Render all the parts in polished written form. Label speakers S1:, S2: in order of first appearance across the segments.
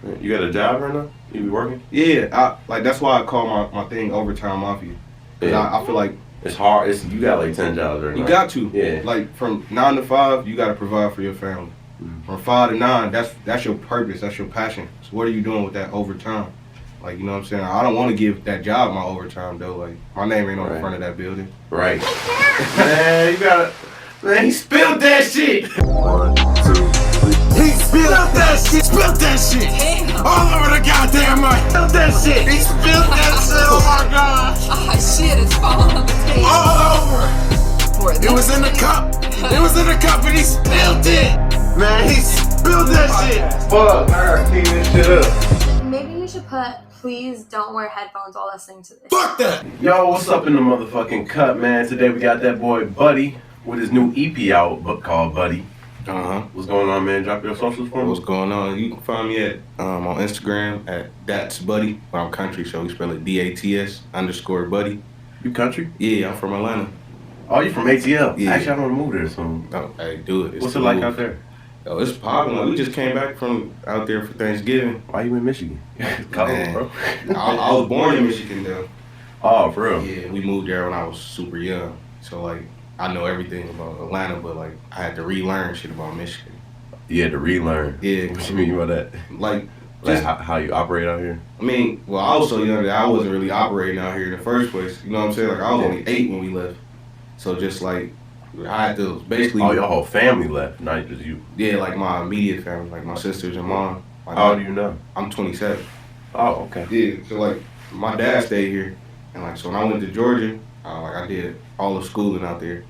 S1: You got a job right now? You be working?
S2: Yeah, that's why I call my thing overtime mafia. Yeah. I feel like
S1: it's hard. You got like 10 jobs right now.
S2: You got to.
S1: Yeah.
S2: Like from 9 to 5, you got to provide for your family. Mm-hmm. From 5 to 9, that's your purpose. That's your passion. So what are you doing with that overtime? Like, you know what I'm saying? I don't want to give that job my overtime though. Like, my name ain't on the front of that building.
S1: Right. Man, you gotta. Man, he spilled that shit. 1, 2.
S3: He spilled that shit, all over the goddamn mic. Spilled that shit. He spilled that shit, oh my gosh.
S4: Ah, shit is falling on the table.
S3: All over. It was in the cup. It was in the cup and he spilled it. Man, he spilled that shit.
S1: Fuck, I gotta clean this shit up.
S5: Maybe you should put, please don't wear headphones while listening to this.
S3: Fuck that.
S1: Yo, what's up in the motherfucking cut, man? Today we got that boy Buddy with his new EP out, book called Buddy. What's going on, man? Drop your socials for me.
S2: What's going on? You can find me at on Instagram at That's Buddy. But I'm country, so we spell it DATS_Buddy.
S1: You country?
S2: Yeah, I'm from Atlanta.
S1: Oh, you from ATL?
S2: Yeah.
S1: Actually, I want to move there soon.
S2: Oh, hey, do it.
S1: What's it like out there?
S2: Oh, it's popping. We just came back from out there for Thanksgiving.
S1: Why you in Michigan? Cold, bro.
S2: I was born in Michigan, though.
S1: Oh, for real?
S2: Yeah, we moved there when I was super young. So, like, I know everything about Atlanta, but, like, I had to relearn shit about Michigan.
S1: You had to relearn?
S2: Yeah.
S1: What you mean by that?
S2: Like
S1: how you operate out here?
S2: I mean, well, I was so young that I wasn't really operating out here in the first place. You know what I'm saying? Like, I was only 8 when we left. So, just, like, I had to basically...
S1: Oh, your whole family left, not just you?
S2: Yeah, like, my immediate family, like, my sisters and mom. Like,
S1: how old are you now?
S2: I'm 27.
S1: Oh, okay.
S2: Yeah, so, like, my dad stayed here. And, like, so when I went to Georgia, I did all of schooling out there.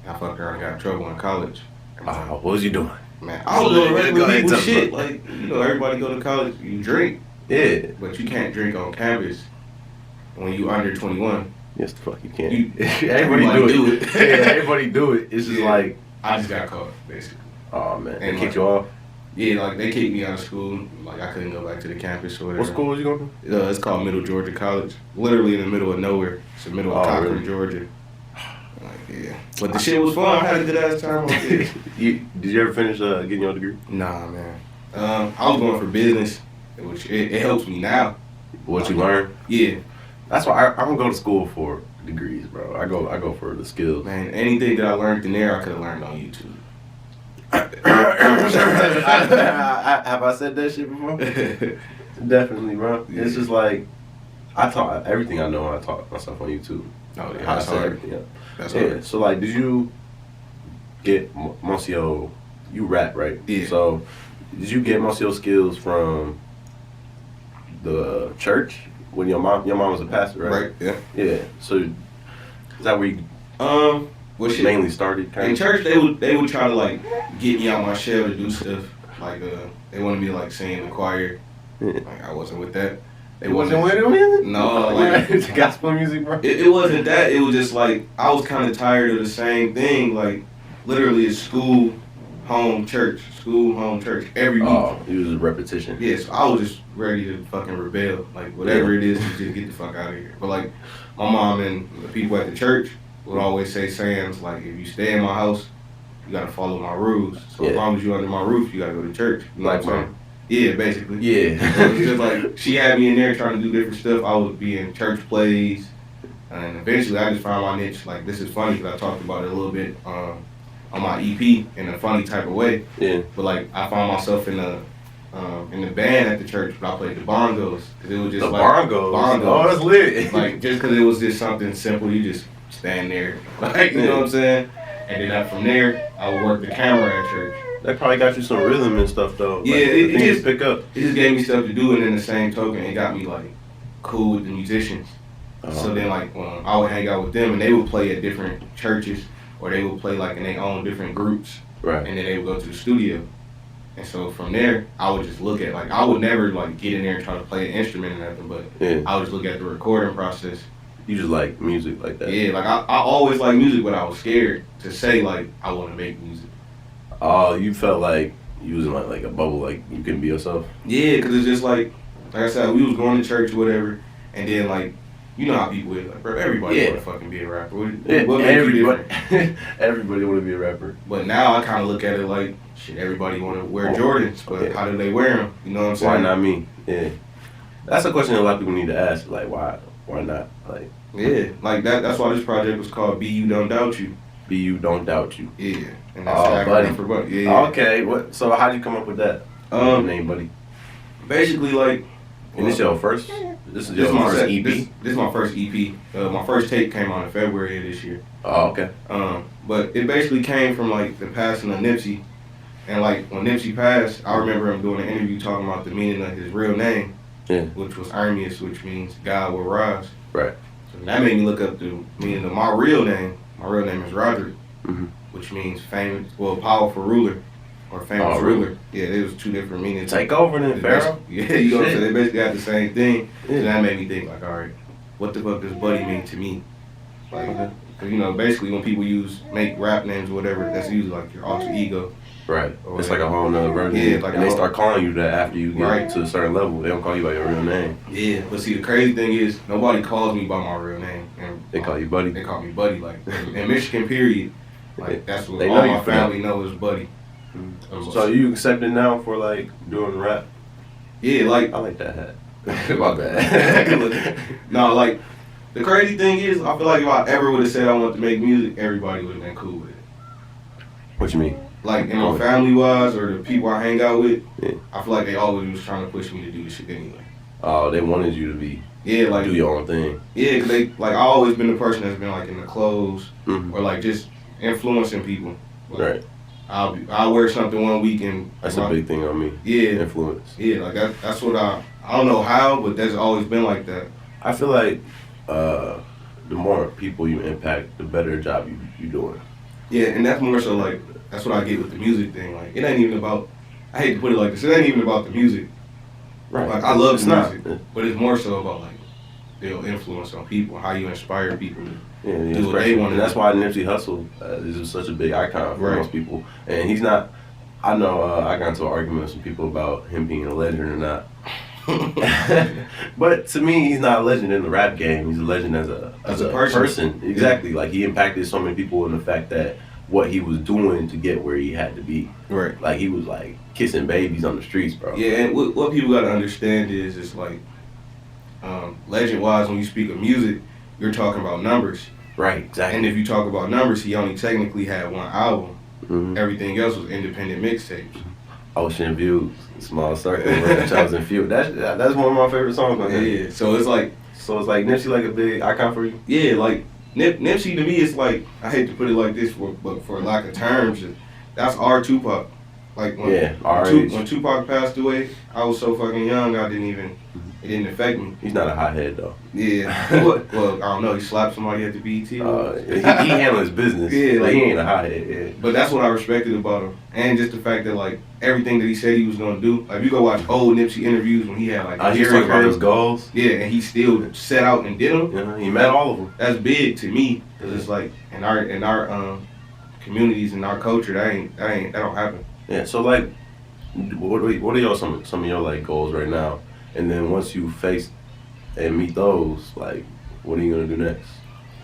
S2: I fucked around and got in trouble in college.
S1: What was you doing?
S2: Man, I was doing regular people shit. Like, you know, everybody go to college, you drink.
S1: Yeah.
S2: But you can't drink on campus when you under 21.
S1: Yes, the fuck you can't. Everybody do it. Yeah, everybody do it. It's just like...
S2: I just got caught, basically.
S1: Oh, man.
S2: And
S1: they kicked you off?
S2: Yeah, like, they kicked me out of school. Like, I couldn't go back to the campus or whatever.
S1: What school was you going to?
S2: It's called Middle Georgia College. Literally in the middle of nowhere. It's the middle of Cochran,
S1: really?
S2: Georgia. Like, yeah. But the shit was fun. I had a good ass time on it.
S1: Did you ever finish getting your degree?
S2: Nah, man. I was going for business, which it helps me now.
S1: What you learn?
S2: Yeah.
S1: That's why I don't go to school for degrees, bro. I go for the skills.
S2: Man, anything that I learned in there, I could have learned on YouTube.
S1: Have I said that shit before? Definitely, bro. Yeah. It's just like I taught everything I know. I taught myself on YouTube.
S2: Oh yeah,
S1: how to
S2: say
S1: everything. Yeah.
S2: That's hard.
S1: So like, did you get most of your you rap, right?
S2: Yeah.
S1: So did you get most of your skills from the church when your mom was a pastor, right?
S2: Right. Yeah.
S1: Yeah. So is that where you mainly started?
S2: In church, they would try to like get me out my shell to do stuff. Like they wanted me to like sing in the choir. Like I wasn't with that.
S1: It wasn't with it?
S2: No, like
S1: it's gospel music, bro.
S2: It wasn't that. It was just like I was kind of tired of the same thing. Like literally, it's school, home, church, every week.
S1: Oh, it was a repetition.
S2: Yeah, so I was just ready to fucking rebel. Like whatever it is, just get the fuck out of here. But like my mom and the people at the church would always say sayings like, if you stay in my house, you gotta follow my rules. So as long as you under my roof, you gotta go to church. You know what I'm saying? Yeah, basically.
S1: Yeah.
S2: So it's just like she had me in there trying to do different stuff. I would be in church plays, and eventually I just found my niche. Like this is funny because I talked about it a little bit on my EP in a funny type of way.
S1: Yeah.
S2: But like I found myself in the band at the church, but I played the bongos because it was just
S1: bongos. Oh, that's lit.
S2: Like just because it was just something simple, you just stand there, like you know what I'm saying. And then from there, I would work the camera at church.
S1: They probably got you some rhythm and stuff though.
S2: Yeah,
S1: like,
S2: it just
S1: pick up.
S2: It just gave me stuff to do, and in the same token, it got me like cool with the musicians. So then like I would hang out with them, and they would play at different churches, or they would play like in their own different groups.
S1: Right.
S2: And then they would go to the studio. And so from there, I would just look at like I would never like get in there and try to play an instrument or nothing, but I would just look at the recording process.
S1: You just like music like that?
S2: Yeah, like I always liked music, but I was scared to say like I want to make music.
S1: Oh, you felt like you was in like a bubble, like you couldn't be yourself?
S2: Yeah, because it's just like I said, we was going to church or whatever, and then like, you know how people is, like, bro, everybody want to fucking be a rapper. What
S1: everybody want to be a rapper.
S2: But now I kind of look at it like, shit, everybody want to wear Jordans, but how do they wear them? You know what I'm saying?
S1: Why not me? Yeah, that's a question a lot of people need to ask. Like, why not? Like,
S2: yeah, like that's why this project was called "Be You Don't Doubt You."
S1: Be You Don't Doubt You.
S2: Yeah, and that's the acronym for Buddy. Yeah.
S1: Okay, what? So how did you come up with that? Your name, Buddy.
S2: Basically, like,
S1: And this your first? This is your first EP?
S2: This is my first EP. My first tape came out in February of this year.
S1: Oh, okay.
S2: But it basically came from like the passing of Nipsey, and like when Nipsey passed, I remember him doing an interview talking about the meaning of his real name, which was Armius, which means God will rise.
S1: Right.
S2: So that made me look up the meaning of my real name. My real name is Roderick, which means powerful ruler. Or famous ruler. Yeah, there was two different meanings.
S1: Take over then, Pharaoh.
S2: Yeah, you know what I'm saying? They basically got the same thing. Yeah. So that made me think, like, all right, what the fuck does Buddy mean to me? Like, cause, you know, basically when people make rap names or whatever, that's usually like your alter ego.
S1: Right. It's like a whole nother version. Yeah, like and they start calling you that after you get to a certain level. They don't call you by your real name.
S2: Yeah, but see, the crazy thing is, nobody calls me by my real name. And
S1: they call you Buddy.
S2: They call me Buddy. Like, in Michigan, period, like, that's what all my family knows is Buddy.
S1: So you accepted now for like doing rap?
S2: Yeah, like
S1: I like that hat. My bad.
S2: No, like the crazy thing is, I feel like if I ever would have said I wanted to make music, everybody would have been cool with it.
S1: What you mean?
S2: Like in my family wise or the people I hang out with, I feel like they always was trying to push me to do this shit anyway.
S1: Oh, they wanted you to be
S2: like
S1: do your own thing.
S2: Yeah, cause they like I always been the person that's been like in the clothes or like just influencing people. Like,
S1: right.
S2: I'll wear something one week and
S1: that's a big thing on me.
S2: Yeah,
S1: influence.
S2: Yeah, like that's what I don't know how, but that's always been like that.
S1: I feel like the more people you impact, the better job you doing.
S2: Yeah, and that's more so like that's what I get with the music thing. Like it ain't even about. I hate to put it like this. It ain't even about the music.
S1: Right.
S2: Like I love the music, but it's more so about like the influence on people, how you inspire people to do what they want.
S1: And that's why Nipsey Hussle is such a big icon for most people. And he's not. I know I got into an argument with some people about him being a legend or not. But to me, he's not a legend in the rap game. He's a legend as a person. Exactly. Like he impacted so many people in the fact that what he was doing to get where he had to be.
S2: Right.
S1: Like he was like kissing babies on the streets, bro.
S2: Yeah, and what people gotta understand is it's like legend wise, when you speak of music, you're talking about numbers.
S1: Right, exactly.
S2: And if you talk about numbers, he only technically had one album. Everything else was independent mixtapes.
S1: Ocean View, Small Circle, Chosen Few. That's one of my favorite songs.
S2: Yeah. So it's like
S1: Nipsey like a big icon for you.
S2: Yeah, like Nipsey to me is like, I hate to put it like this, but for lack of terms, that's our Tupac. Like when Tupac passed away, I was so fucking young, it didn't affect me.
S1: He's not a hothead though.
S2: Yeah. Well, I don't know. He slapped somebody at the BET.
S1: He handled his business. Yeah, like he ain't a hothead. Yeah.
S2: But that's what I respected about him, and just the fact that like everything that he said he was gonna do. Like you go watch old Nipsey interviews when he had like
S1: he was talking about his goals.
S2: Yeah, and he still set out and did them.
S1: Yeah, he met all of them.
S2: That's big to me because it's like in our communities and our culture that don't happen.
S1: Yeah. So like, what are some of your like goals right now? And then once you face and meet those, like, what are you gonna do next?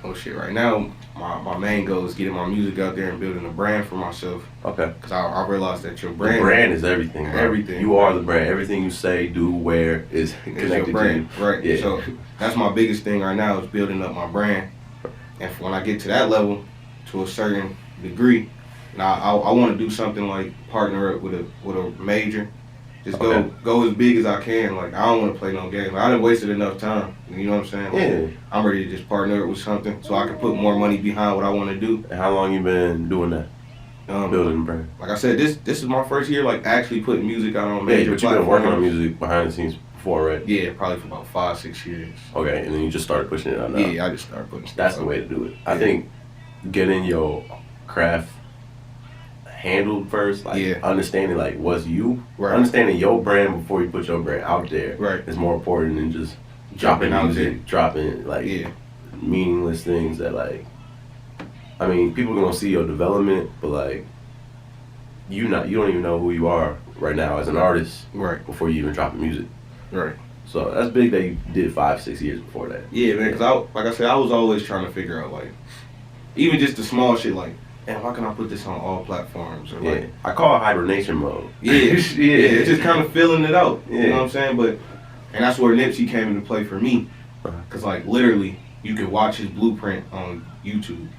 S2: Oh shit! Right now, my main goal is getting my music out there and building a brand for myself.
S1: Okay.
S2: Because I realized that your brand.
S1: The brand is everything. Bro.
S2: Everything.
S1: You are the brand. Everything you say, do, wear is connected
S2: your brand.
S1: To you.
S2: Right.
S1: Yeah.
S2: So that's my biggest thing right now is building up my brand. And when I get to that level, to a certain degree, now I want to do something like partner up with a major. Just go as big as I can. Like, I don't want to play no game. Like, I done wasted enough time. You know what I'm saying? Like,
S1: yeah.
S2: I'm ready to just partner up with something so I can put more money behind what I want to do.
S1: And how long you been doing that? Building a brand?
S2: Like I said, this is my first year, like, actually putting music out on major platforms.
S1: But you've been working on music behind the scenes before, right?
S2: Yeah, probably for about 5-6 years.
S1: Okay, and then you just started pushing it out now?
S2: Yeah, I just started pushing it.
S1: That's the way to do it. I think getting your craft handled first, like understanding like what's you, understanding your brand before you put your brand out there is more important than just dropping music, dropping like meaningless things that like, I mean, people are gonna see your development, but like you don't even know who you are right now as an artist before you even drop the music.
S2: Right.
S1: So that's big that you did 5-6 years before that.
S2: Yeah, man, because like I said, I was always trying to figure out like, even just the small shit like, and why can I put this on all platforms? Or like,
S1: I call it hibernation mode.
S2: It's just kind of feeling it out. You know what I'm saying? And that's where Nipsey came into play for me. Because, like, literally, you could watch his blueprint on YouTube.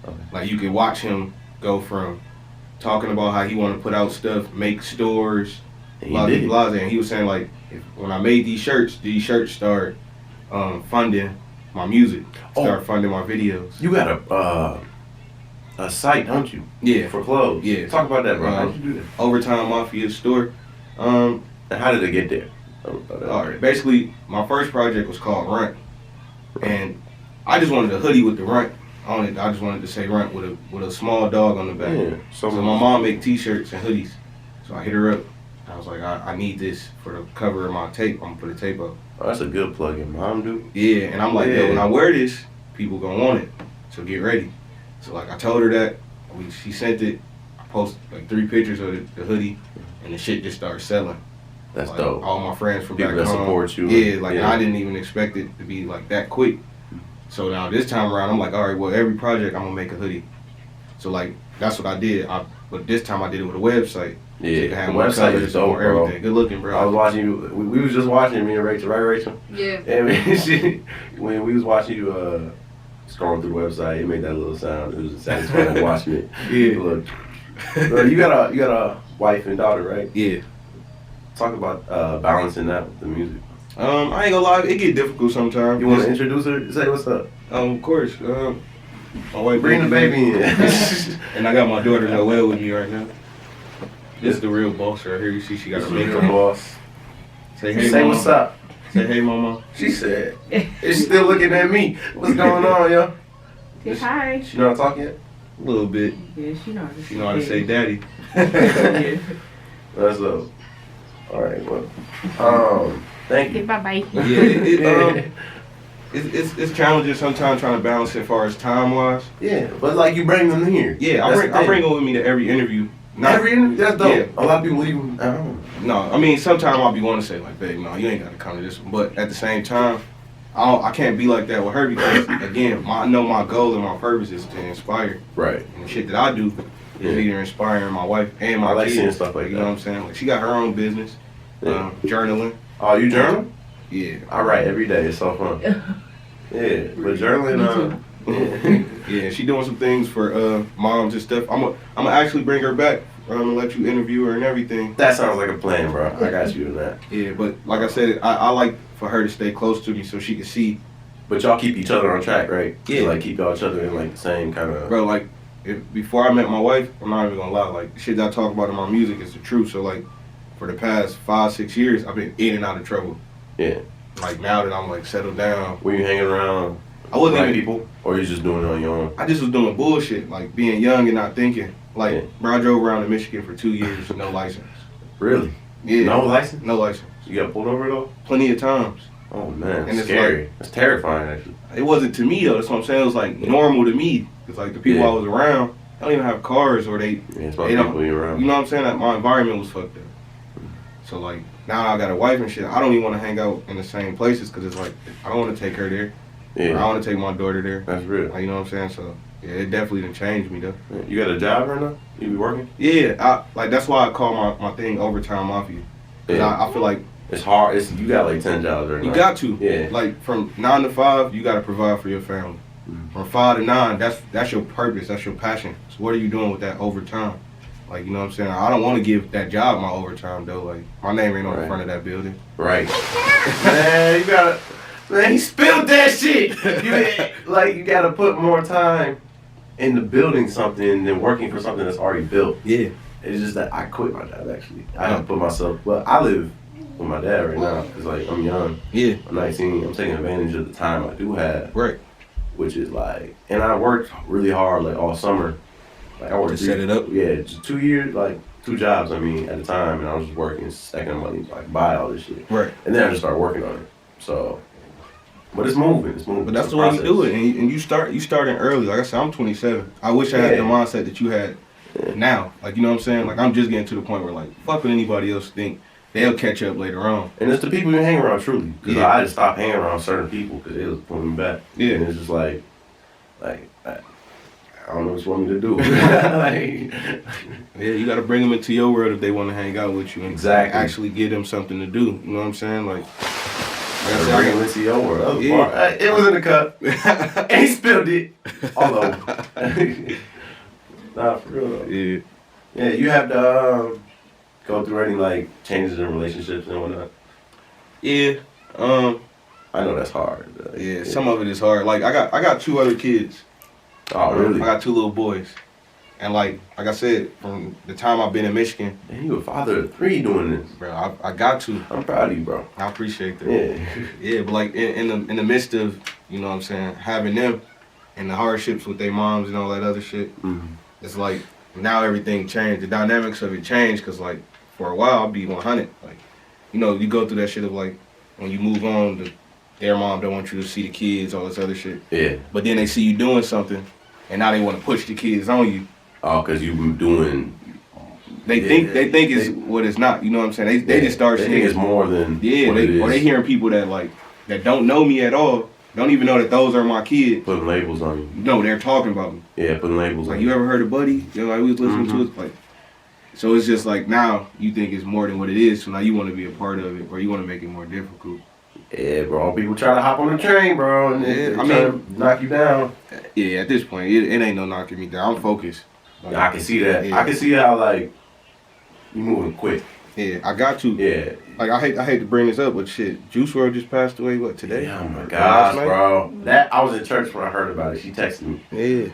S2: Okay. Like, you could watch him go from talking about how he want to put out stuff, make stores, blah, and he was saying, like, when I made these shirts started funding my music, started funding my videos.
S1: You got a site, don't you?
S2: Yeah.
S1: For clothes.
S2: Yeah.
S1: Talk about that, bro. How'd you do that?
S2: Overtime Mafia store.
S1: And how did it get there?
S2: All right. Basically, my first project was called Runt, and I just wanted a hoodie with the Runt on it. I just wanted to say Runt with a small dog on the back.
S1: Yeah.
S2: So my mom make T-shirts and hoodies. So I hit her up. I was like, I need this for the cover of my tape. I'm gonna put a tape up.
S1: Oh, that's a good plug-in, mom, dude.
S2: Yeah, and I'm like, yo, when I wear this, people gonna want it. So get ready. So like I told her that. She sent it. I posted like 3 pictures of the hoodie, and the shit just started selling.
S1: That's
S2: like,
S1: dope.
S2: All my friends from
S1: people
S2: back home.
S1: Support you.
S2: Yeah, like I didn't even expect it to be like that quick. So now this time around, I'm like, all right, well, every project I'm gonna make a hoodie. So like that's what I did. But this time I did it with a website.
S1: Yeah, so the website is dope, bro.
S2: Everything. Good looking, bro.
S1: I was watching you. We was just watching me and Rachel, right, Rachel?
S5: Yeah.
S1: And when we was watching you scrolling through the website, it made that little sound. It was satisfying watching it.
S2: Yeah.
S1: Look, bro, you got a wife and daughter, right?
S2: Yeah.
S1: Talk about balancing that with the music.
S2: I ain't gonna lie, it get difficult sometimes.
S1: You want to introduce her? Say what's up.
S2: Of course. My wife,
S1: bring the baby in.
S2: And I got my daughter Noelle with me right now. This is the real boss right here. You see, she got her makeup
S1: boss.
S2: Say hey,
S1: say
S2: mama.
S1: What's up.
S2: Say hey, mama.
S1: She said, "It's still looking at me. What's going on, yo?"
S6: Say hi.
S1: She know how to talk yet?
S2: A little bit.
S6: Yeah, she know how to.
S2: She know how to say daddy.
S6: Yeah.
S1: That's up. All right, well, thank you.
S6: Okay, bye.
S2: Yeah, it's challenging sometimes trying to balance it as far as time wise.
S1: Yeah, but like you bring them here.
S2: Yeah, I bring them with me to every interview.
S1: Every interview? That's dope.
S2: Yeah.
S1: A lot of people leave them at home.
S2: No, I mean sometimes I'll be wanting to say like, babe, no, you ain't got to come to this one. But at the same time, I can't be like that with her because again, I know my goal and my purpose is to inspire.
S1: Right.
S2: And the shit that I do is either inspiring my wife and my kids.
S1: Seeing stuff like that.
S2: You know what I'm saying? Like she got her own business, journaling.
S1: Oh, you journal?
S2: Yeah.
S1: I write every day. It's so fun. Yeah, but journaling,
S2: yeah, she doing some things for moms and stuff. I'm gonna actually bring her back. I'm gonna let you interview her and everything.
S1: That sounds like a plan, bro. I got you in that.
S2: Yeah, but like I said, I like for her to stay close to me so she can see.
S1: But y'all keep each other on track, right?
S2: Yeah.
S1: So like keep y'all each other in like the same kind of.
S2: Bro, like before I met my wife, I'm not even gonna lie. Like shit that I talk about in my music is the truth. So like for the past 5-6 years, I've been in and out of trouble.
S1: Yeah.
S2: Like now that I'm like settled down.
S1: Were you hanging around?
S2: I wasn't even
S1: people, or you just doing it on your own?
S2: I just was doing bullshit, like being young and not thinking. Like, bro, I drove around in Michigan for 2 years with no license.
S1: Really?
S2: Yeah.
S1: No license?
S2: No license.
S1: You got pulled over though?
S2: Plenty of times.
S1: Oh man,
S2: and
S1: it's scary.
S2: Like,
S1: it's terrifying actually.
S2: It wasn't to me though. That's what I'm saying. It was like normal to me. Cause like the people I was around, they don't even have cars or they
S1: don't.
S2: You know what I'm saying? That my environment was fucked up. So like now I got a wife and shit. I don't even want to hang out in the same places because it's like I don't want to take her there. Yeah. I want to take my daughter there.
S1: That's real.
S2: Like, you know what I'm saying? So yeah, it definitely done changed me though.
S1: You got a job right now? You be working?
S2: Yeah, that's why I call my thing Overtime Mafia. Cause I feel like
S1: it's hard. You got like 10 jobs right now.
S2: You got to.
S1: Yeah.
S2: Like from 9 to 5, you got to provide for your family. Mm-hmm. From 5 to 9, that's your purpose. That's your passion. So what are you doing with that overtime? Like, you know what I'm saying? I don't want to give that job my overtime though. Like my name ain't on the front of that building.
S1: Right. Man, you gotta. Man, he spilled that shit. You gotta put more time into building something than working for something that's already built.
S2: Yeah.
S1: It's just that I quit my job actually. I have to put myself. Well, I live with my dad right now because like I'm young.
S2: Yeah.
S1: I'm 19. I'm taking advantage of the time I do have.
S2: Right.
S1: Which is like, and I worked really hard like all summer. Like I worked
S2: to set it up.
S1: Yeah, just 2 years, like 2 jobs. I mean, at the time, and I was just working, stacking money to like buy all this shit.
S2: Right.
S1: And then I just started working on it. So. But it's moving. It's moving.
S2: But that's the way you do it, and you starting early. Like I said, I'm 27. I wish I had the mindset that you had now. Like you know what I'm saying? Like I'm just getting to the point where like fuck what anybody else think. They'll catch up later on.
S1: And it's the people you hang around truly. Because I just stopped hanging around certain people because it was pulling me back.
S2: Yeah.
S1: And it's just like I I don't know what you want me to do. Like,
S2: yeah, you gotta bring them into your world if they want to hang out with you. And
S1: exactly.
S2: Actually give them something to do. You know what I'm saying? Like
S1: bring them into your world. Yeah. It was in the cup. And he spilled it all over. Nah, for real though.
S2: Yeah.
S1: Yeah, you have to go through any like changes in relationships and whatnot.
S2: Yeah.
S1: I know that's hard.
S2: Yeah, some of it is hard. Like I got 2 other kids.
S1: Oh really?
S2: I got 2 little boys. And like I said, from the time I've been in Michigan.
S1: Man, you a father of 3 doing this.
S2: Bro, I got to.
S1: I'm proud of you, bro.
S2: I appreciate that.
S1: Yeah.
S2: Yeah, but like in the midst of, you know what I'm saying, having them and the hardships with their moms and all that other shit, it's like now everything changed. The dynamics of it changed because like for a while I'll be 100. Like, you know, you go through that shit of like when you move on, their mom don't want you to see the kids, all this other shit.
S1: Yeah.
S2: But then they see you doing something and now they want to push the kids on you.
S1: Oh, because you been doing...
S2: They think it's what it's not. You know what I'm saying? They just start
S1: saying
S2: saying
S1: it's more than
S2: what it is. Or they hearing people that like that don't know me at all, don't even know that those are my kids.
S1: Putting labels on you.
S2: No, they're talking about me.
S1: Yeah, putting labels
S2: like
S1: on
S2: you.
S1: You
S2: ever heard of Buddy? You know, like we was listening to it. Like, so it's just like now you think it's more than what it is. So now you want to be a part of it, or you want to make it more difficult.
S1: Yeah, bro. People try to hop on the train, bro, and they try to knock you down.
S2: Yeah, at this point, it ain't no knocking me down. I'm focused.
S1: Like, I can see that.
S2: Yeah.
S1: I can see how like you moving quick.
S2: Yeah, I got to.
S1: Yeah.
S2: Like I hate to bring this up, but shit, Juice WRLD just passed away. What today?
S1: Yeah, oh my gosh, bro. That I was in church when I heard about it. She texted me.
S2: Yeah.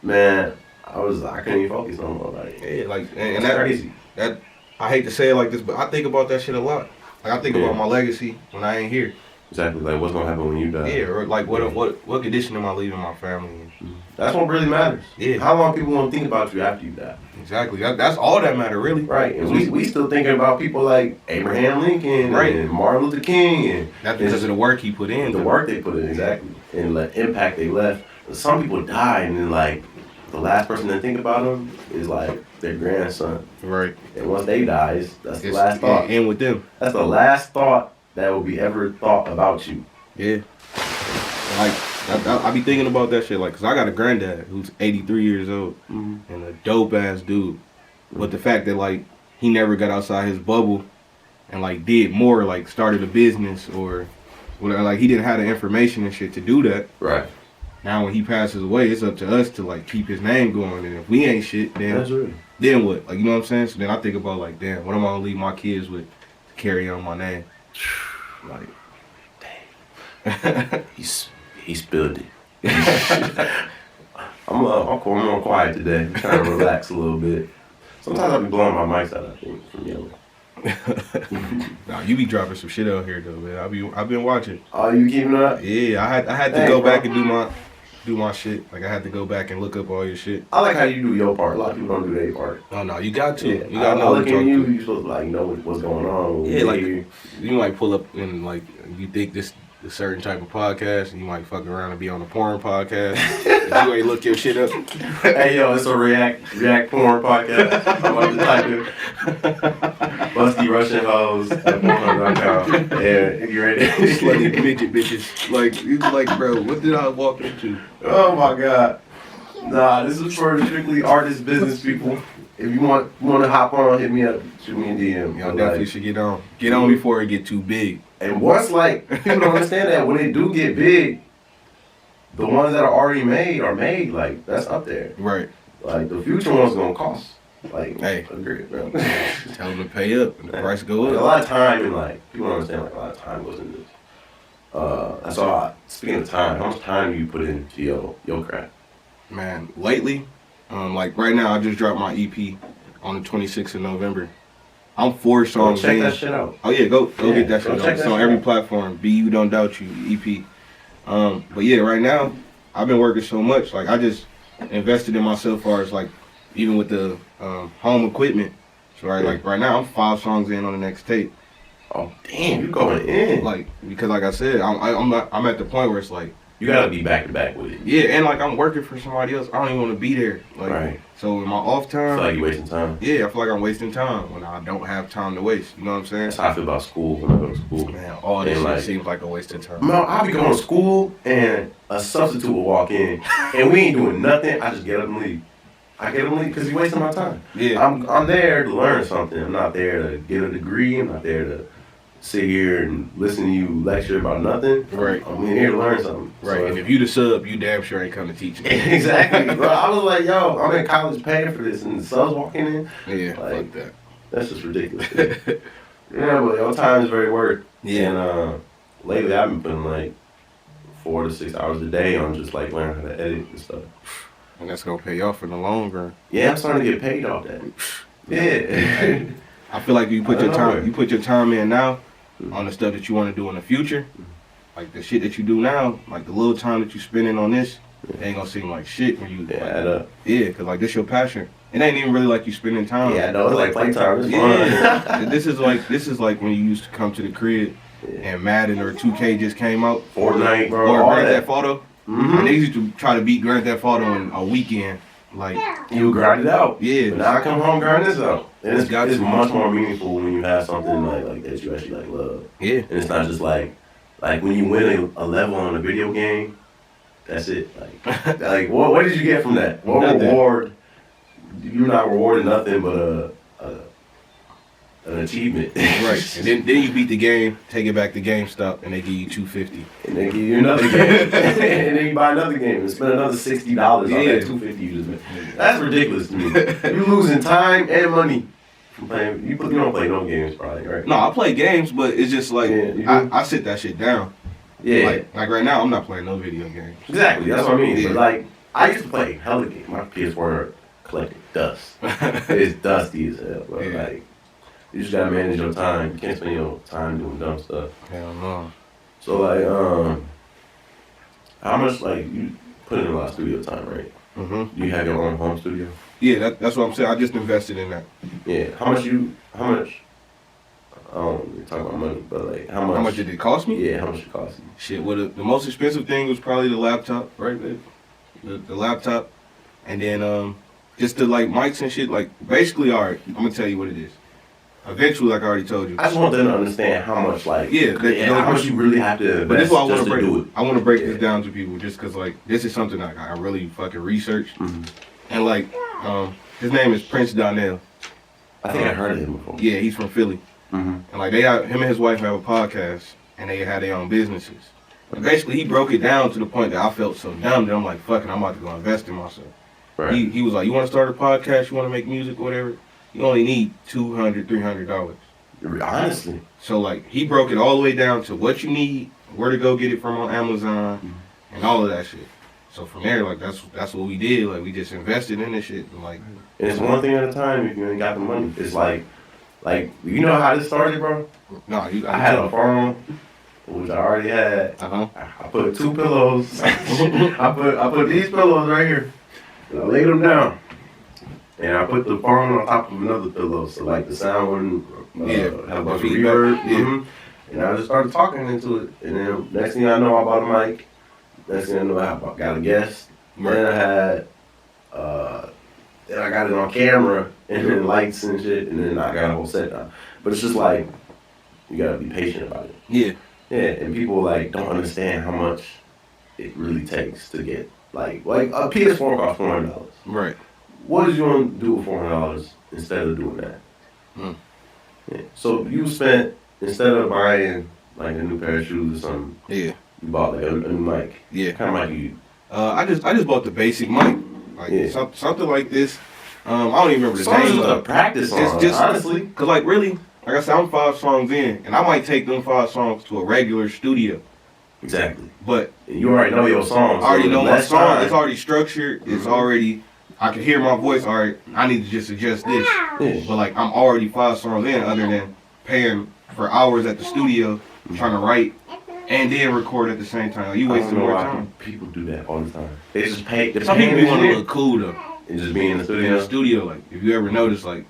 S1: Man, I couldn't even focus no more. Like,
S2: yeah, like and
S1: that's
S2: that
S1: crazy.
S2: That I hate to say it like this, but I think about that shit a lot. Like I think about my legacy when I ain't here.
S1: Exactly. Like what's gonna happen when you die?
S2: Yeah, or like what condition am I leaving my family in?
S1: That's what really matters.
S2: Yeah.
S1: How long people won't think about you after you die?
S2: Exactly. That's all that matter, really.
S1: Right. And we still thinking about people like Abraham Lincoln and Martin Luther King, and
S2: that's because of the work he put in.
S1: The work they put in, exactly, and the impact they left. Some people die, and then like the last person to think about them is like their grandson.
S2: Right.
S1: And once they die, that's the last thought.
S2: And with them.
S1: That's the last thought that will be ever thought about you.
S2: Yeah. Like, I be thinking about that shit, like, cause I got a granddad who's 83 years old and a dope ass dude. But the fact that like he never got outside his bubble and like did more, like started a business or whatever, like he didn't have the information and shit to do that.
S1: Right.
S2: Now when he passes away, it's up to us to like keep his name going. And if we ain't shit, then what? Like, you know what I'm saying? So then I think about like, damn, what am I gonna leave my kids with to carry on my name?
S1: Like, dang. He spilled it. I'm more quiet today. I'm trying to relax a little bit. Sometimes I'll be blowing my mics out, I think, from yelling.
S2: Nah, you be dropping some shit out here though, man. I've been watching.
S1: Oh, you keeping it up?
S2: Yeah, I had to go back and do my shit. Like I had to go back and look up all your shit.
S1: I like how you do your part. A lot of people don't do their part.
S2: Oh no, you got to.
S1: Yeah.
S2: You got to know.
S1: Look at you. You supposed to like know what's going on.
S2: Yeah, like you might pull up and like you think this a certain type of podcast, and you might fuck around and be on a porn podcast. If you ain't look your shit up.
S1: Hey yo, it's a react porn podcast. I'm about to type in Busty Russian Hoes at pornhub.com. Yeah, if you ready.
S2: Slutty midget bitches. Like you like, bro, what did I walk into?
S1: Oh my god. Nah, this is for strictly artist business people. If you want to hop on, hit me up, shoot me a DM.
S2: Y'all definitely should get on. Get on before it get too big.
S1: And once like people don't understand that when they do get big, the ones that are already made are made. Like that's up there.
S2: Right.
S1: Like the future ones gonna cost. Like
S2: hey,
S1: agree, bro.
S2: Tell them to pay up and the price go up.
S1: Like, a lot of time and like people don't understand like a lot of time goes into this. That's all. Speaking of time, how much time do you put into your craft?
S2: Man, lately, like right now, I just dropped my EP on the 26th of November. I'm 4 songs in.
S1: Check that shit out.
S2: Oh yeah, go get that shit out. It's on every platform. BU Don't Doubt You EP. But yeah, right now, I've been working so much. Like I just invested in myself, as far as like even with the home equipment. So like right now, I'm 5 songs in on the next tape.
S1: Oh damn, you going in?
S2: Like because like I said, I'm at the point where it's like
S1: You gotta be back to back with it.
S2: Yeah, and like I'm working for somebody else. I don't even want to be there. Like,
S1: right.
S2: So in my off time,
S1: I feel like you're wasting time.
S2: Yeah, I feel like I'm wasting time when I don't have time to waste. You know what I'm saying?
S1: That's how I feel about school when I go to school.
S2: Man, all this shit seems like a waste of time.
S1: Man, I'll be going to school and a substitute will walk in and we ain't doing nothing. I just get up and leave. I get up and leave because he's wasting my time.
S2: Yeah.
S1: I'm there to learn something. I'm not there to get a degree. I'm not there to sit here and listen to you lecture about nothing.
S2: Right.
S1: I'm here to learn something.
S2: Right.
S1: So,
S2: and if you the sub, you damn sure ain't come to teach me.
S1: Exactly. Bro, I was like, yo, I'm in college paying for this and the subs walking in.
S2: Yeah,
S1: like,
S2: fuck that.
S1: That's just ridiculous. Yeah, but your time is very worth.
S2: Yeah.
S1: And lately I've been putting like 4 to 6 hours a day on just like learning how to edit and stuff.
S2: And that's gonna pay off in the long run.
S1: Yeah, I'm starting to get paid off that. Yeah.
S2: I feel like you put your time in now on the stuff that you want to do in the future. Like the shit that you do now, like the little time that you spending on this, it ain't gonna seem like shit when you
S1: add up.
S2: Yeah, cause like this your passion. It ain't even really like you spending time.
S1: Yeah, I know, it's like playtime. It's
S2: fun. This is like when you used to come to the crib and Madden or 2K just came out.
S1: Fortnite, bro.
S2: Or Grand Theft Auto.
S1: Mm-hmm.
S2: And they used to try to beat Grand Theft Auto in a weekend. Like
S1: you grind it out.
S2: Yeah.
S1: But now I come home, grind this out. And it's much more meaningful when you have something like that you actually like love.
S2: Yeah.
S1: And it's not just like when you win a level on a video game, that's it. Like what did you get from that? What reward? You're not rewarding nothing but an achievement.
S2: Right. And then you beat the game, take it back to GameStop, and they give you $250.
S1: And they give you another game. And then you buy another game and spend another $60 on that $250 you just made. That's ridiculous to me. You're losing time and money from playing. You don't play no games probably, right?
S2: No, I play games, but it's just like I sit that shit down.
S1: Yeah.
S2: Like right now, I'm not playing no video games.
S1: Exactly. That's what I mean. Yeah. But like I used to play hella games. My PS4 collected dust. It's dusty as hell, bro. Yeah. Like you just gotta manage your time. You can't spend your time doing dumb stuff.
S2: Hell no.
S1: So like, how much like you put in a lot of studio time, right?
S2: Mm-hmm.
S1: You have your own home studio?
S2: Yeah, that's what I'm saying. I just invested in that.
S1: Yeah. How much? I don't really talk about money, but like how much?
S2: How much did it cost me?
S1: Yeah, how much it cost you?
S2: Shit, well the most expensive thing was probably the laptop, right? The laptop, and then just the like mics and shit. Like basically, all right, I'm gonna tell you what it is. Eventually, like I already told you.
S1: I just want them to understand how much, like,
S2: how
S1: much you really have to invest.
S2: But this is why I want to break.
S1: Do it.
S2: I want to break this down to people, just because like this is something like I really fucking researched, and like his name is Prince Donnell.
S1: I think I heard of him before.
S2: Yeah, he's from Philly, and like him and his wife have a podcast, and they had their own businesses. But basically, he broke it down to the point that I felt so dumb that I'm like, fucking, I'm about to go invest in myself. Right. He was like, you want to start a podcast? You want to make music, whatever? You only need $200, $300.
S1: Honestly.
S2: So like he broke it all the way down to what you need, where to go get it from on Amazon, and all of that shit. So from there, like that's what we did. Like we just invested in this shit. And like,
S1: and it's one thing at a time. If you ain't got the money, it's like you know how this started, bro?
S2: No,
S1: I had a phone, which I already had. I put 2 pillows. I put these pillows right here. And I laid them down. And I put the phone on top of another pillow, so like the sound wouldn't have a bunch of reverb. And I just started talking into it. And then next thing I know, I bought a mic. Next thing I know, I got a guest. Then I had, then I got it on camera, and then lights and shit, and then I got a whole set down. But it's just like, you gotta be patient about it.
S2: Yeah.
S1: Yeah, and people like don't understand how much it really takes to get, like a PS4 costs $400.
S2: Right.
S1: What did you want to do with $400 instead of doing that? Yeah. So you spent, instead of buying like a new pair of shoes or something, you bought like a new mic.
S2: Yeah.
S1: What kind of mic you?
S2: I just bought the basic mic, like something like this. I don't even remember the name.
S1: Just practice on, just honestly,
S2: cause like really, like I said, I'm 5 songs in, and I might take them 5 songs to a regular studio.
S1: Exactly.
S2: But
S1: you already know your songs.
S2: I already know my song. It's already structured. It's already. I can hear my voice. All right, I need to just adjust this. But like I'm already 5 songs in, other than paying for hours at the studio trying to write and then record at the same time. Like, you wasting more time.
S1: People do that all the time. They just pay.
S2: Some people want to look cool though.
S1: And just be in the studio.
S2: In the studio, like if you ever notice, like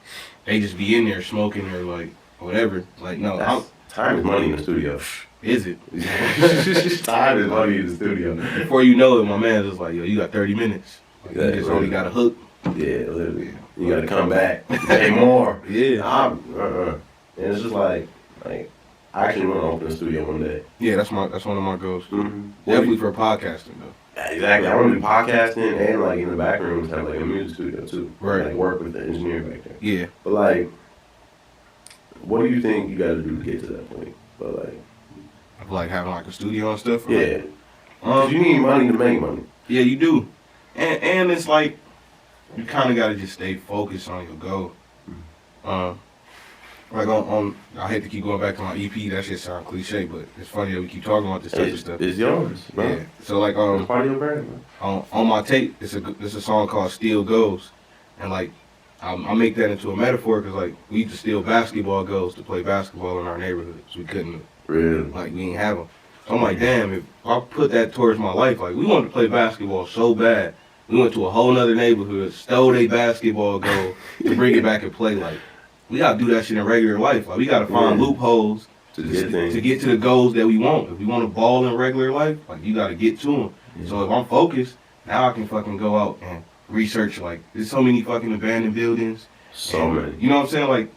S2: they just be in there smoking or like whatever. Like no,
S1: that's Time is money in the studio.
S2: Is it?
S1: Time is money in the studio.
S2: Before you know it, my man was like, yo, you got 30 minutes. Like, you just only got a hook.
S1: Yeah, literally. You gotta come back, pay more.
S2: Yeah.
S1: And it's just like I actually want to open a studio one day.
S2: Yeah, that's one of my goals. Mm-hmm. Definitely for podcasting though.
S1: Yeah, exactly. I want to do podcasting and like in the back rooms have like a music studio too.
S2: Right.
S1: Like work with the engineer back there.
S2: Yeah.
S1: But like, what do you think you got to do to get to that point? But
S2: like having like a studio and stuff.
S1: Yeah. Cause you need money to make money.
S2: Yeah, you do. And it's like you kind of got to just stay focused on your goal. Like on I hate to keep going back to my EP. That shit sound cliche, but it's funny that we keep talking about this type of stuff.
S1: It's yours, bro.
S2: Yeah. So like
S1: it's part of your brand, man.
S2: On my tape, it's a song called "Steal Goals," and like I make that into a metaphor because like we used to steal basketball goals to play basketball in our neighborhood, so we couldn't
S1: really
S2: like we didn't have them. So I'm like, damn, if I put that towards my life, like we wanted to play basketball so bad, we went to a whole nother neighborhood, stole a basketball goal to bring it back and play like. We gotta do that shit in regular life. Like we gotta find loopholes to get to the goals that we want. If we want to ball in regular life, like you gotta get to them. Yeah. So if I'm focused, now I can fucking go out and research. Like there's so many fucking abandoned buildings.
S1: So many.
S2: You know what I'm saying? Like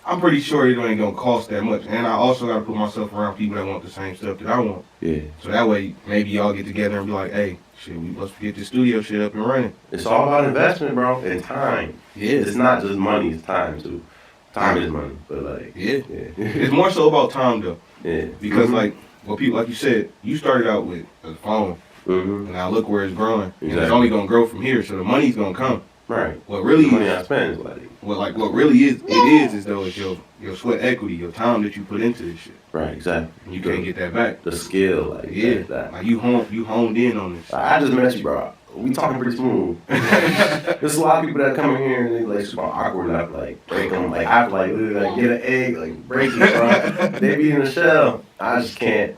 S2: I'm pretty sure it ain't gonna cost that much. And I also gotta put myself around people that want the same stuff that I want.
S1: Yeah.
S2: So that way maybe y'all get together and be like, hey, shit, let's get this studio shit up and running.
S1: It's all about investment, bro, and time.
S2: Yeah.
S1: It's not just money, it's time too. Time is money, but like
S2: yeah. It's more so about time though.
S1: Yeah.
S2: Because like what people like you said, you started out with a phone.
S1: Mm-hmm.
S2: And now look where it's growing.
S1: Exactly.
S2: And it's only gonna grow from here, so the money's gonna come.
S1: Right.
S2: What really
S1: the money I spend is like
S2: what really is though is your sweat equity, your time that you put into this shit.
S1: Right, exactly.
S2: And you can't get that back.
S1: The skill, like that.
S2: Like you honed in on this.
S1: I just met you, bro. We talking pretty smooth. There's a lot of people that come in here and they like super awkward and I have to like break them. Like I have to like literally like get an egg, like break it, bro. They be in the shell. I just can't.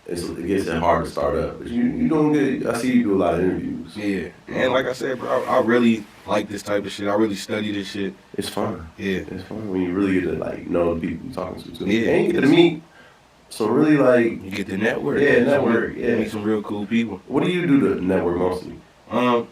S1: It gets hard to start up. But you doing good. I see you do a lot of interviews.
S2: Yeah. And like I said, bro, I really like this type of shit. I really study this shit.
S1: It's fun.
S2: Yeah.
S1: It's fun when you really get to like know the people you're talking to.
S2: Yeah.
S1: And you get to meet. So really, like
S2: you get the network.
S1: Yeah, network. Yeah,
S2: meet some real cool people.
S1: What do you do to network mostly?
S2: I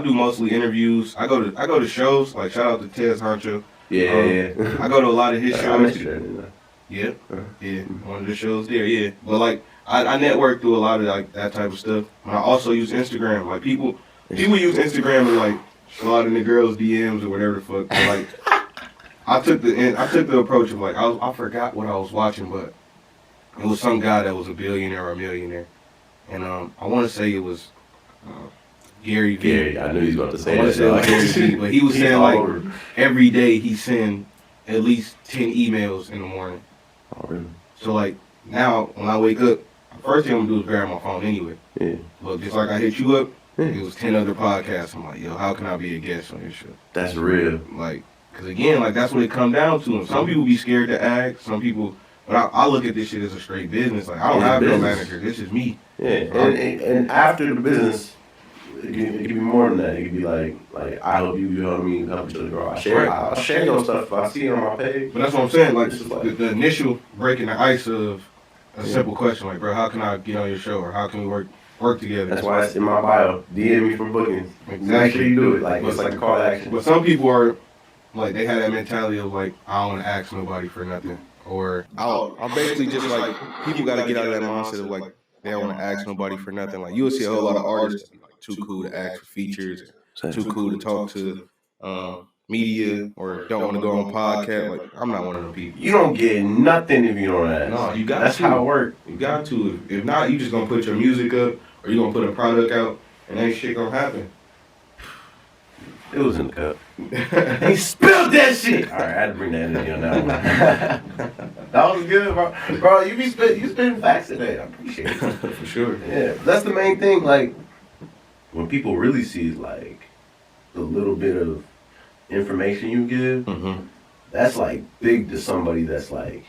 S2: do mostly interviews. I go to shows. Like shout out to Tez Honcho.
S1: Yeah.
S2: I go to a lot of his shows.
S1: I missed you there, didn't I?
S2: Yeah, one of the shows there. Yeah, but like I network through a lot of like that type of stuff. And I also use Instagram. Like people use Instagram to like slide in the girls' DMs or whatever the fuck. But, like. I took the approach of like I forgot what I was watching, but it was some guy that was a billionaire or a millionaire, and I want to say it was Gary V.
S1: Gary, I knew he was about to say
S2: that. I want to say like Gary V, but he was saying like every day he send at least 10 emails in the morning.
S1: Oh really?
S2: So like now when I wake up, first thing I'm gonna do is grab my phone anyway.
S1: Yeah.
S2: But just like I hit you up, it was 10 other podcasts. I'm like, yo, how can I be a guest on your show?
S1: That's real.
S2: Like. Because again, like that's what it come down to. And some people be scared to ask. Some people, but I look at this shit as a straight business. Like I don't have no manager. This is me.
S1: Yeah, and after the business, it can be more than that. It can be like I help you, you help me, help each other grow. I'll share your stuff if I see it on my page.
S2: But that's what I'm saying. Like the initial breaking the ice of a simple question, like, bro, how can I get on your show, or how can we work together?
S1: That's why it's in my bio. DM me for bookings.
S2: Exactly.
S1: Make sure you do it. Like it's like a call to action.
S2: But some people are. Like, they have that mentality of, like, I don't want to ask nobody for nothing. Or, I'm basically just, like, people got to get out of that mindset of, like, they don't want to ask nobody for nothing. Like, you'll see a whole lot of artists that be, like, too cool to ask for features, too cool to talk to media, or don't want to go on podcast. Like, I'm not one of them people.
S1: You don't get nothing if you don't ask.
S2: No, you got to.
S1: That's how it works.
S2: You got to. If not, you just going to put your music up, or you going to put a product out, and ain't shit going to happen.
S1: It was in the cup. He spilled that shit. All right, I had to bring that in on that one. That was good, bro. Bro, you spitting facts today. I appreciate it.
S2: For sure.
S1: Yeah, that's the main thing. Like, when people really see like the little bit of information you give, that's like big to somebody that's like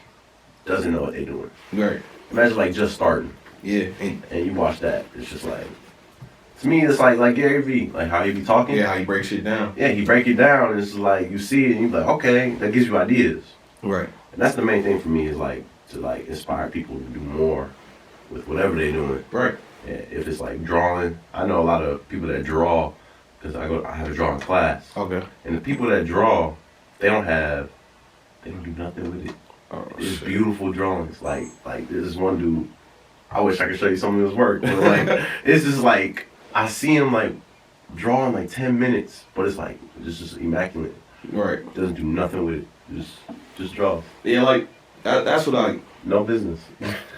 S1: doesn't know what they're doing.
S2: Right.
S1: Imagine like just starting.
S2: Yeah.
S1: And you watch that. It's just like. To me, it's like Gary Vee, like how he be talking.
S2: Yeah, how he breaks shit down.
S1: Yeah, he break it down, and it's like you see it, and you're like, okay, that gives you ideas.
S2: Right.
S1: And that's the main thing for me is like to like inspire people to do more with whatever they're doing.
S2: Right.
S1: Yeah, if it's like drawing, I know a lot of people that draw because I have a drawing class.
S2: Okay.
S1: And the people that draw, they don't do nothing with it.
S2: Oh,
S1: it's beautiful drawings. Like this one dude, I wish I could show you some of his work. But like it's just like I see him like drawing like 10 minutes, but it's like it's just immaculate.
S2: Right.
S1: Doesn't do nothing with it. Just draw.
S2: Yeah, like that's what I.
S1: No business.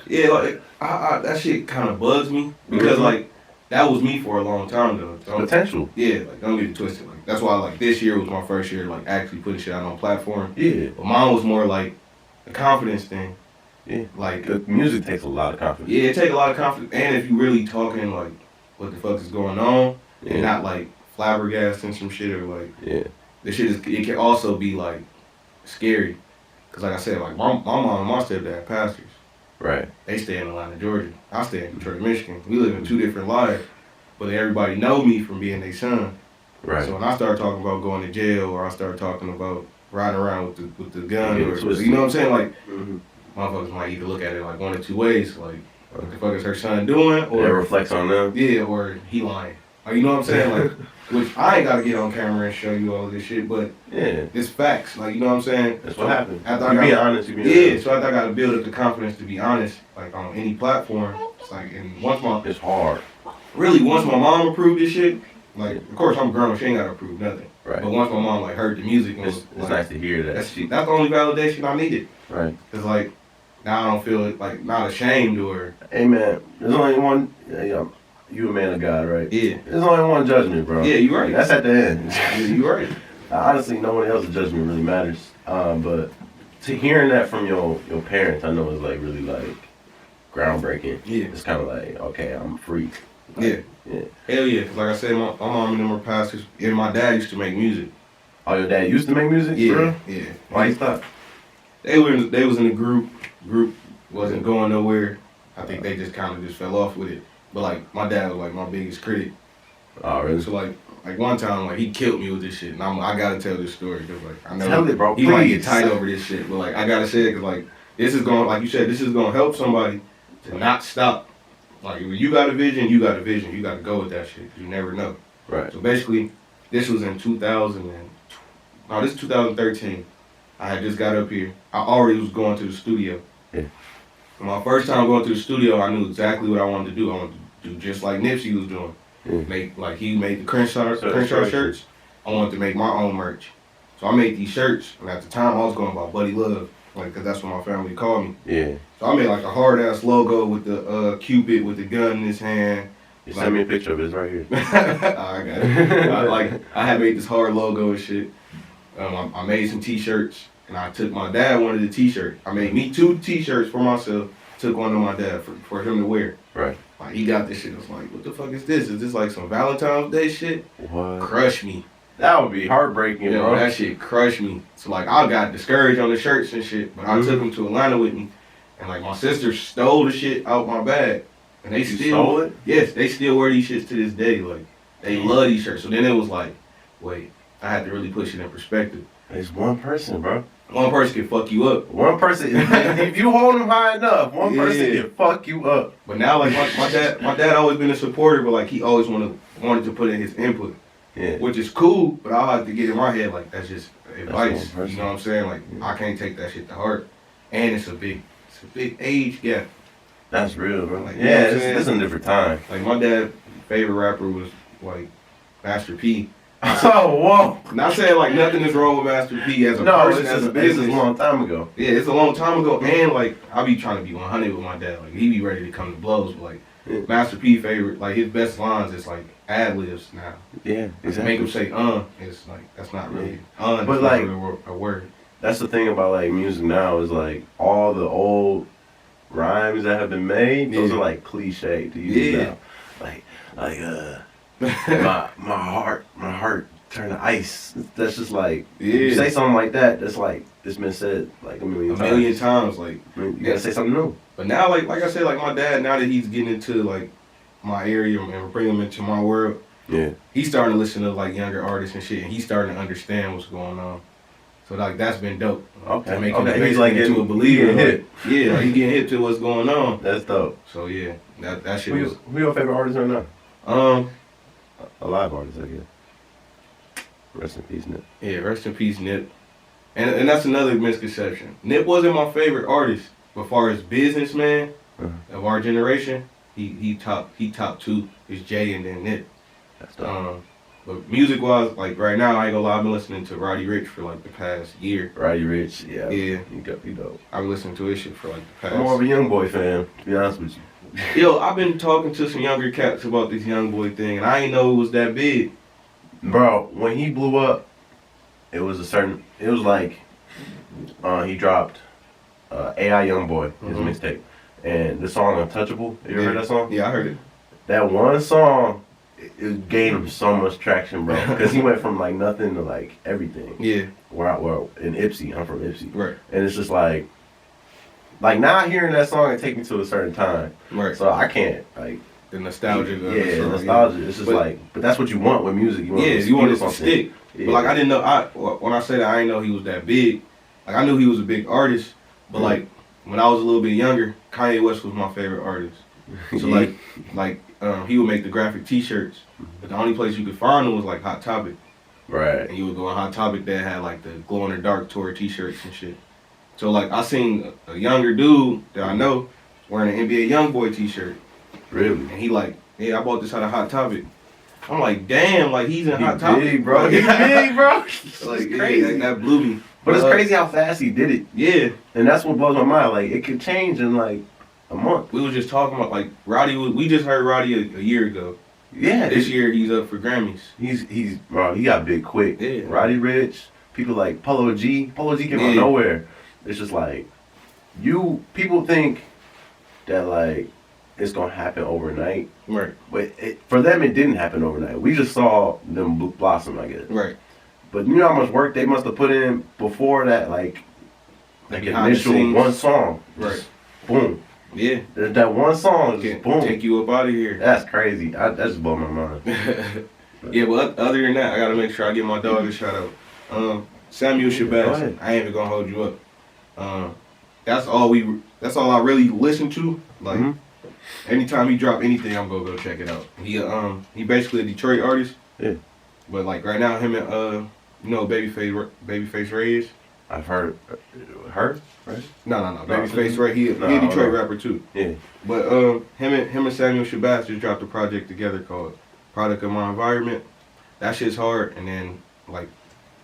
S2: Yeah, like I that shit kind of bugs me because like that was me for a long time though.
S1: Potential.
S2: Yeah, like don't get it twisted. Like that's why like this year was my first year like actually putting shit out on platform.
S1: Yeah.
S2: But mine was more like a confidence thing.
S1: Yeah.
S2: Like
S1: the music takes a lot of confidence.
S2: Yeah, it takes a lot of confidence, and if you really talking like what the fuck is going on, and not like flabbergasting some shit or like this shit it can also be like scary. Cause like I said, like my mom and my stepdad pastors.
S1: Right.
S2: They stay in Atlanta, Georgia. I stay in Detroit, Michigan. We live in two different lives, but everybody know me from being their son.
S1: Right.
S2: So when I start talking about going to jail, or I start talking about riding around with the gun, or you know what I'm saying, like motherfuckers might either look at it like one of two ways, like what the fuck is her son doing, or
S1: it reflects on them.
S2: Yeah, or he lying. Like you know what I'm saying, like. Which I ain't gotta get on camera and show you all of this shit, but it's facts. Like you know what I'm saying.
S1: That's what happened.
S2: After
S1: you being honest.
S2: So after I gotta build up the confidence to be honest, like on any platform. It's like, and
S1: it's hard.
S2: Really, once my mom approved this shit, like of course I'm grown, she ain't gotta approve nothing.
S1: Right.
S2: But once my mom like heard the music,
S1: it's
S2: like,
S1: nice to hear that.
S2: That's the only validation I needed.
S1: Right.
S2: Cause like now I don't feel like not ashamed or.
S1: Hey man, there's only one. You a man of God, right?
S2: Yeah.
S1: There's only one judgment, bro.
S2: Yeah, you right.
S1: That's at the end.
S2: Yeah, you right.
S1: Honestly, no one else's judgment really matters. But to hearing that from your parents, I know is like really like groundbreaking.
S2: Yeah.
S1: It's kind of like, okay, I'm free. Like,
S2: yeah. Hell yeah. Like I said, my mom and them were pastors, and my dad used to make music.
S1: Oh, your dad used to make music?
S2: Yeah.
S1: Bro?
S2: Yeah.
S1: Why you stopped?
S2: They was in a group. Group wasn't going nowhere. I think they just kind of just fell off with it. But like my dad was like my biggest critic.
S1: Oh really?
S2: So like one time like he killed me with this shit, and I gotta tell this story because like I know
S1: tell it, bro.
S2: He might get tight over this shit, but like I gotta say it because like this is going, like you said, this is gonna help somebody to not stop. Like if you got a vision, you got a vision. You gotta go with that shit because you never know.
S1: Right.
S2: So basically, this was in 2013. I had just got up here. I already was going to the studio.
S1: Yeah.
S2: My first time going to the studio, I knew exactly what I wanted to do. I wanted to do just like Nipsey was doing. He made the Crenshaw shirts. I wanted to make my own merch. So I made these shirts, and at the time I was going by Buddy Love, like, cause that's what my family called me.
S1: Yeah.
S2: So I made like a hard ass logo with the Cupid with the gun in his hand.
S1: You send me a picture of it, it's right here.
S2: I got it. I had made this hard logo and shit. I made some t-shirts, and I took my dad one of the t-shirts. I made me 2 t-shirts for myself, took one to my dad for him to wear.
S1: Right.
S2: Like he got this shit. I was like, what the fuck is this? Is this like some Valentine's Day shit?
S1: What?
S2: Crush me.
S1: That would be heartbreaking, bro.
S2: That shit crushed me. So like I got discouraged on the shirts and shit, but I took them to Atlanta with me, and like my sister stole the shit out my bag, and they
S1: stole it.
S2: Yes, they still wear these shits to this day. Like they love these shirts. So then it was like, wait, I had to really push it in perspective.
S1: It's one person, bro.
S2: One person can fuck you up.
S1: One person, if you hold them high enough, one person can fuck you up.
S2: But now, like my dad always been a supporter, but like he always wanted to put in his input. Yeah. Which is cool, but I'll have to get in my head like that's just advice. You know what I'm saying? Like I can't take that shit to heart, and it's a big age gap.
S1: That's real, bro.
S2: Like,
S1: yeah, it's a different time.
S2: Like my dad's favorite rapper was like Master P.
S1: Oh, whoa!
S2: Not saying like nothing is wrong with Master P as a person, as a business.
S1: It's a long time ago.
S2: Yeah, it's a long time ago, and like I be trying to be 100 with my dad. Like he be ready to come to blows, but like Master P favorite, like his best lines is like ad libs now.
S1: Yeah, exactly.
S2: Make him say it's like that's not really
S1: but like
S2: really a word.
S1: That's the thing about like music now is like all the old rhymes that have been made. Those are like cliche to use now. Like my heart turned to ice. That's just like you say something like that. That's like it's been said like a million times.
S2: Like
S1: you gotta say something new.
S2: But now, like I said, like my dad, now that he's getting into like my area and bring him into my world.
S1: Yeah.
S2: He's starting to listen to like younger artists and shit, and he's starting to understand what's going on. So like that's been dope.
S1: Okay.
S2: To make him
S1: He's like
S2: into a believer.
S1: Hit.
S2: Yeah, like he getting hit to what's going on.
S1: That's dope.
S2: So yeah, that shit was.
S1: Who your favorite artist right now? A live artist, I guess. Rest in peace, Nip.
S2: Yeah, rest in peace, Nip. And that's another misconception. Nip wasn't my favorite artist, but as far as businessman of our generation, he top 2 is Jay and then Nip.
S1: That's dope.
S2: But music wise, like right now, I ain't gonna lie, I've been listening to Roddy Ricch for like the past year.
S1: Roddy Ricch, yeah.
S2: Yeah.
S1: He dope.
S2: I've been listening to his shit for like the past.
S1: I'm more of a Young Boy fan, to be honest with you.
S2: Yo, I've been talking to some younger cats about this Young Boy thing, and I ain't know it was that big.
S1: Bro, when he blew up, it was like, he dropped AI Young Boy, his mixtape. And the song Untouchable, you ever heard that song?
S2: Yeah, I heard it.
S1: That one song, it gained him so much traction, bro. Because he went from like nothing to like everything.
S2: Yeah.
S1: Well, in Ipsy, I'm from Ipsy.
S2: Right.
S1: And it's just like now hearing that song, it take me to a certain time.
S2: Right.
S1: So I can't, like.
S2: The nostalgia.
S1: Yeah, nostalgia. Yeah. It's just but that's what you want with music. You want
S2: you want it to stick.
S1: Yeah.
S2: But like I didn't know, when I say that, I didn't know he was that big. Like I knew he was a big artist, but like when I was a little bit younger, Kanye West was my favorite artist. So like he would make the graphic T-shirts, but the only place you could find them was like Hot Topic.
S1: Right.
S2: And you would go on Hot Topic that had like the glow in the dark tour T-shirts and shit. So like I seen a younger dude that I know wearing an NBA YoungBoy T-shirt.
S1: Really?
S2: And he like, yeah, I bought this out of Hot Topic. I'm like, damn, like he's in Hot Topic,
S1: big, bro. He's big, bro.
S2: Like
S1: crazy.
S2: That blew me.
S1: But it's crazy how fast he did it.
S2: Yeah.
S1: And that's what blows my mind. Like it could change in like a month.
S2: We was just talking about like Roddy. We just heard Roddy a year ago.
S1: Yeah.
S2: This year he's up for Grammys.
S1: He's bro. He got big quick.
S2: Yeah.
S1: Roddy Ricch. People like Polo G. Polo G came out of nowhere. It's just like people think that like it's gonna happen overnight.
S2: Right.
S1: But for them, it didn't happen overnight. We just saw them blossom, I guess.
S2: Right.
S1: But you know how much work they must have put in before that, like initial one song.
S2: Right.
S1: Boom.
S2: Yeah.
S1: That one song just boom.
S2: Take you up out of here.
S1: That's crazy. That just blew my mind.
S2: Yeah, but other than that, I gotta make sure I give my dog a shout out. Samuel Shabazz. I ain't even gonna hold you up. That's all I really listen to. Like anytime he drop anything, I'm gonna go check it out. He basically a Detroit artist.
S1: Yeah.
S2: But like right now, him and Babyface Ray is.
S1: I've heard her, right?
S2: No. Babyface Ray, he a Detroit rapper too.
S1: Yeah.
S2: But him and Samuel Shabazz just dropped a project together called Product of My Environment. That shit's hard. And then like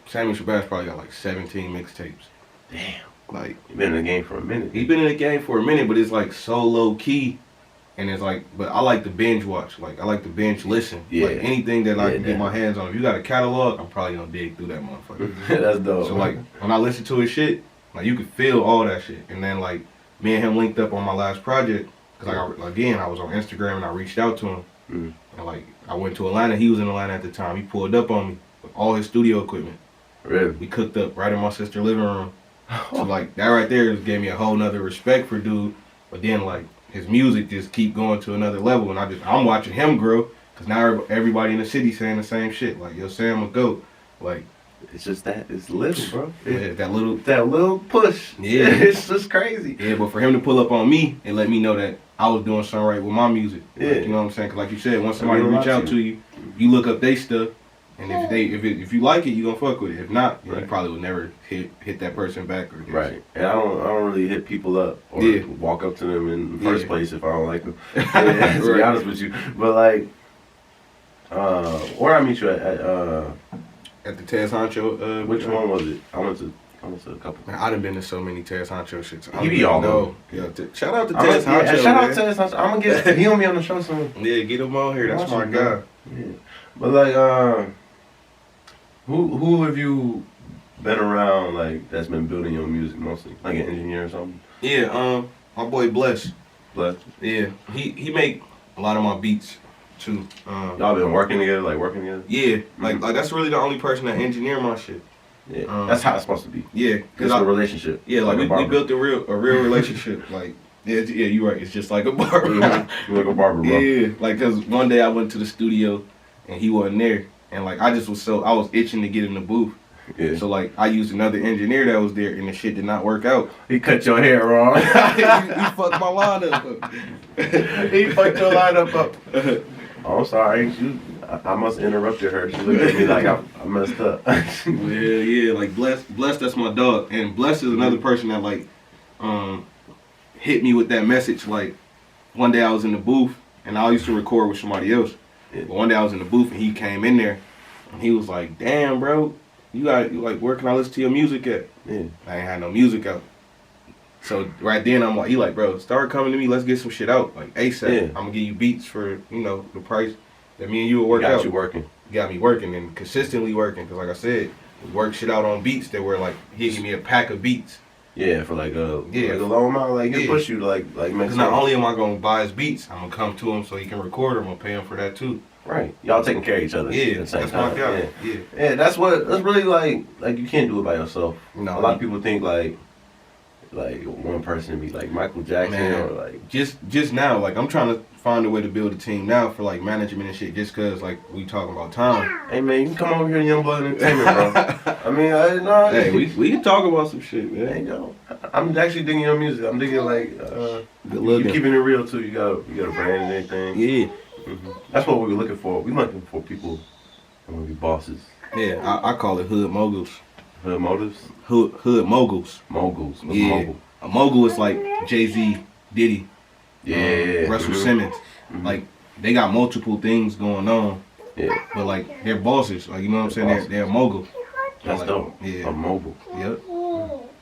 S2: Samuel Shabazz probably got like 17 mixtapes.
S1: Damn.
S2: Like
S1: He been in the game for a minute.
S2: He been in the game for a minute, but it's like so low key. And it's like, but I like to binge watch. Like I like to binge listen.
S1: Yeah.
S2: Like anything that I can get my hands on. If you got a catalog, I'm probably gonna dig through that motherfucker.
S1: That's dope.
S2: So like when I listen to his shit, like you can feel all that shit. And then like me and him linked up on my last project because I was on Instagram and I reached out to him. And like I went to Atlanta. He was in Atlanta at the time. He pulled up on me with all his studio equipment.
S1: Really?
S2: We cooked up right in my sister's living room. So like that right there just gave me a whole nother respect for dude. But then like his music just keep going to another level, and I'm watching him grow because now everybody in the city saying the same shit. Like yo, Sam a goat. Like
S1: it's just that it's little, bro.
S2: Yeah, that
S1: little push.
S2: Yeah,
S1: it's just crazy.
S2: Yeah, but for him to pull up on me and let me know that I was doing something right with my music.
S1: Yeah,
S2: like, you know what I'm saying? Cause like you said, once somebody reach out to you, you look up their stuff. And if you like it, you gonna fuck with it. If not, you probably would never hit that person back or
S1: right. And I don't really hit people up or walk up to them in the first place if I don't like them. To be honest with you, but like, where I meet you at
S2: the Tez Honcho.
S1: Which one was it? I went to a couple.
S2: Man, I done been to so many Tez Honcho shits.
S1: He be all
S2: know. Yeah, shout out to Tez Honcho.
S1: Shout out to Tez Honcho. I'm gonna get he on me on the show soon.
S2: Yeah, get him on here. That's my guy.
S1: Yeah, but like who have you been around like that's been building your music mostly? Like an engineer or something?
S2: Yeah, my boy Bless.
S1: Bless?
S2: Yeah. He make a lot of my beats too.
S1: Y'all been working together?
S2: Yeah. Like that's really the only person that engineer my shit.
S1: Yeah. That's how it's supposed to be.
S2: Yeah.
S1: It's a relationship.
S2: Yeah, like we built a real relationship. Like Yeah, you're right. It's just like a barber.
S1: Mm-hmm. Like a barber, bro.
S2: Yeah, like cause one day I went to the studio and he wasn't there, and like I was itching to get in the booth. Yeah. So like I used another engineer that was there, and the shit did not work out.
S1: He cut your hair wrong.
S2: he fucked my lineup up.
S1: He fucked your lineup up. Oh, I'm sorry. I must have interrupted her. She looked at me like I messed up.
S2: yeah. Like Bless, that's my dog, and Bless is another person that like hit me with that message. Like one day I was in the booth, and I used to record with somebody else. Yeah. But one day I was in the booth, and he came in there, and he was like, "Damn, bro, you like, where can I listen to your music at?" Yeah. I ain't had no music out. So right then I'm like, he like, bro, start coming to me. Let's get some shit out like ASAP. Yeah. I'm gonna give you beats for the price that me and you will work out.
S1: Got you working.
S2: Got me working and consistently working. Cause like I said, we work shit out on beats that were like he gave me a pack of beats.
S1: Yeah, for like a low amount, like he'll push you to like make.
S2: Cause not only am I gonna buy his beats, I'm gonna come to him so he can record them. I'm gonna pay him for that too.
S1: Right, y'all taking care of each other.
S2: Yeah, that's my guy.
S1: Yeah. That's really like you can't do it by yourself. No, a lot of people think like one person be like Michael Jackson or like
S2: just now. Like I'm trying to find a way to build a team now for like management and shit. Just cause like we talking about time.
S1: Hey man, you can come over here to Youngblood Entertainment, bro. I mean,
S2: hey, we can talk about some shit, man.
S1: Hey, yo, I'm actually digging your music. I'm digging like you keeping it real too. You got a brand and everything.
S2: Yeah.
S1: Mm-hmm. That's what we're looking for. We're looking for people who want to be bosses.
S2: Yeah, I call it hood moguls.
S1: Hood motives?
S2: Hood moguls.
S1: Moguls. What's
S2: yeah.
S1: a mogul?
S2: A mogul is like Jay-Z, Diddy, Russell
S1: mm-hmm.
S2: Simmons. Mm-hmm. Like they got multiple things going on. Yeah. But like they're bosses. Like you know what I'm saying? They're a mogul.
S1: That's
S2: like,
S1: dope.
S2: Yeah.
S1: A mogul.
S2: Yep.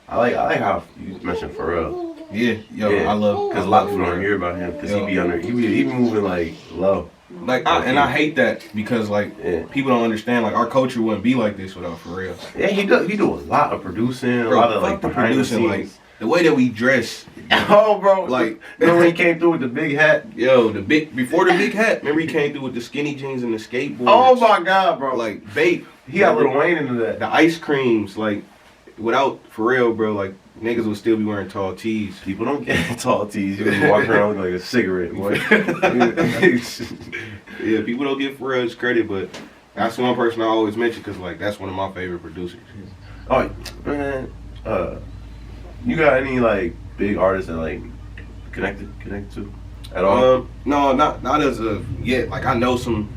S1: I like how you mentioned Pharrell.
S2: Yeah, I love
S1: because a lot of people don't hear about him because he be moving like low.
S2: Like I hate that because like people don't understand like our culture wouldn't be like this without Pharrell.
S1: Yeah, he do a lot of producing, a lot of like behind the scenes.
S2: Like the way that we dress.
S1: Oh, bro,
S2: like
S1: remember when he came through with the big hat?
S2: Yo, before the big hat. Remember he came through with the skinny jeans and the skateboards.
S1: Oh my God, bro!
S2: Like vape.
S1: He got Lil Wayne into that.
S2: The ice creams, like without Pharrell, bro, like. Niggas would still be wearing tall tees.
S1: People don't get tall tees. You can walk around looking like a cigarette, boy.
S2: Yeah, people don't give Pharrell credit, but that's one person I always mention because, like, that's one of my favorite producers.
S1: Oh, man. You got any, like, big artists that, like, connected to at all?
S2: No, not as of yet. Like, I know some,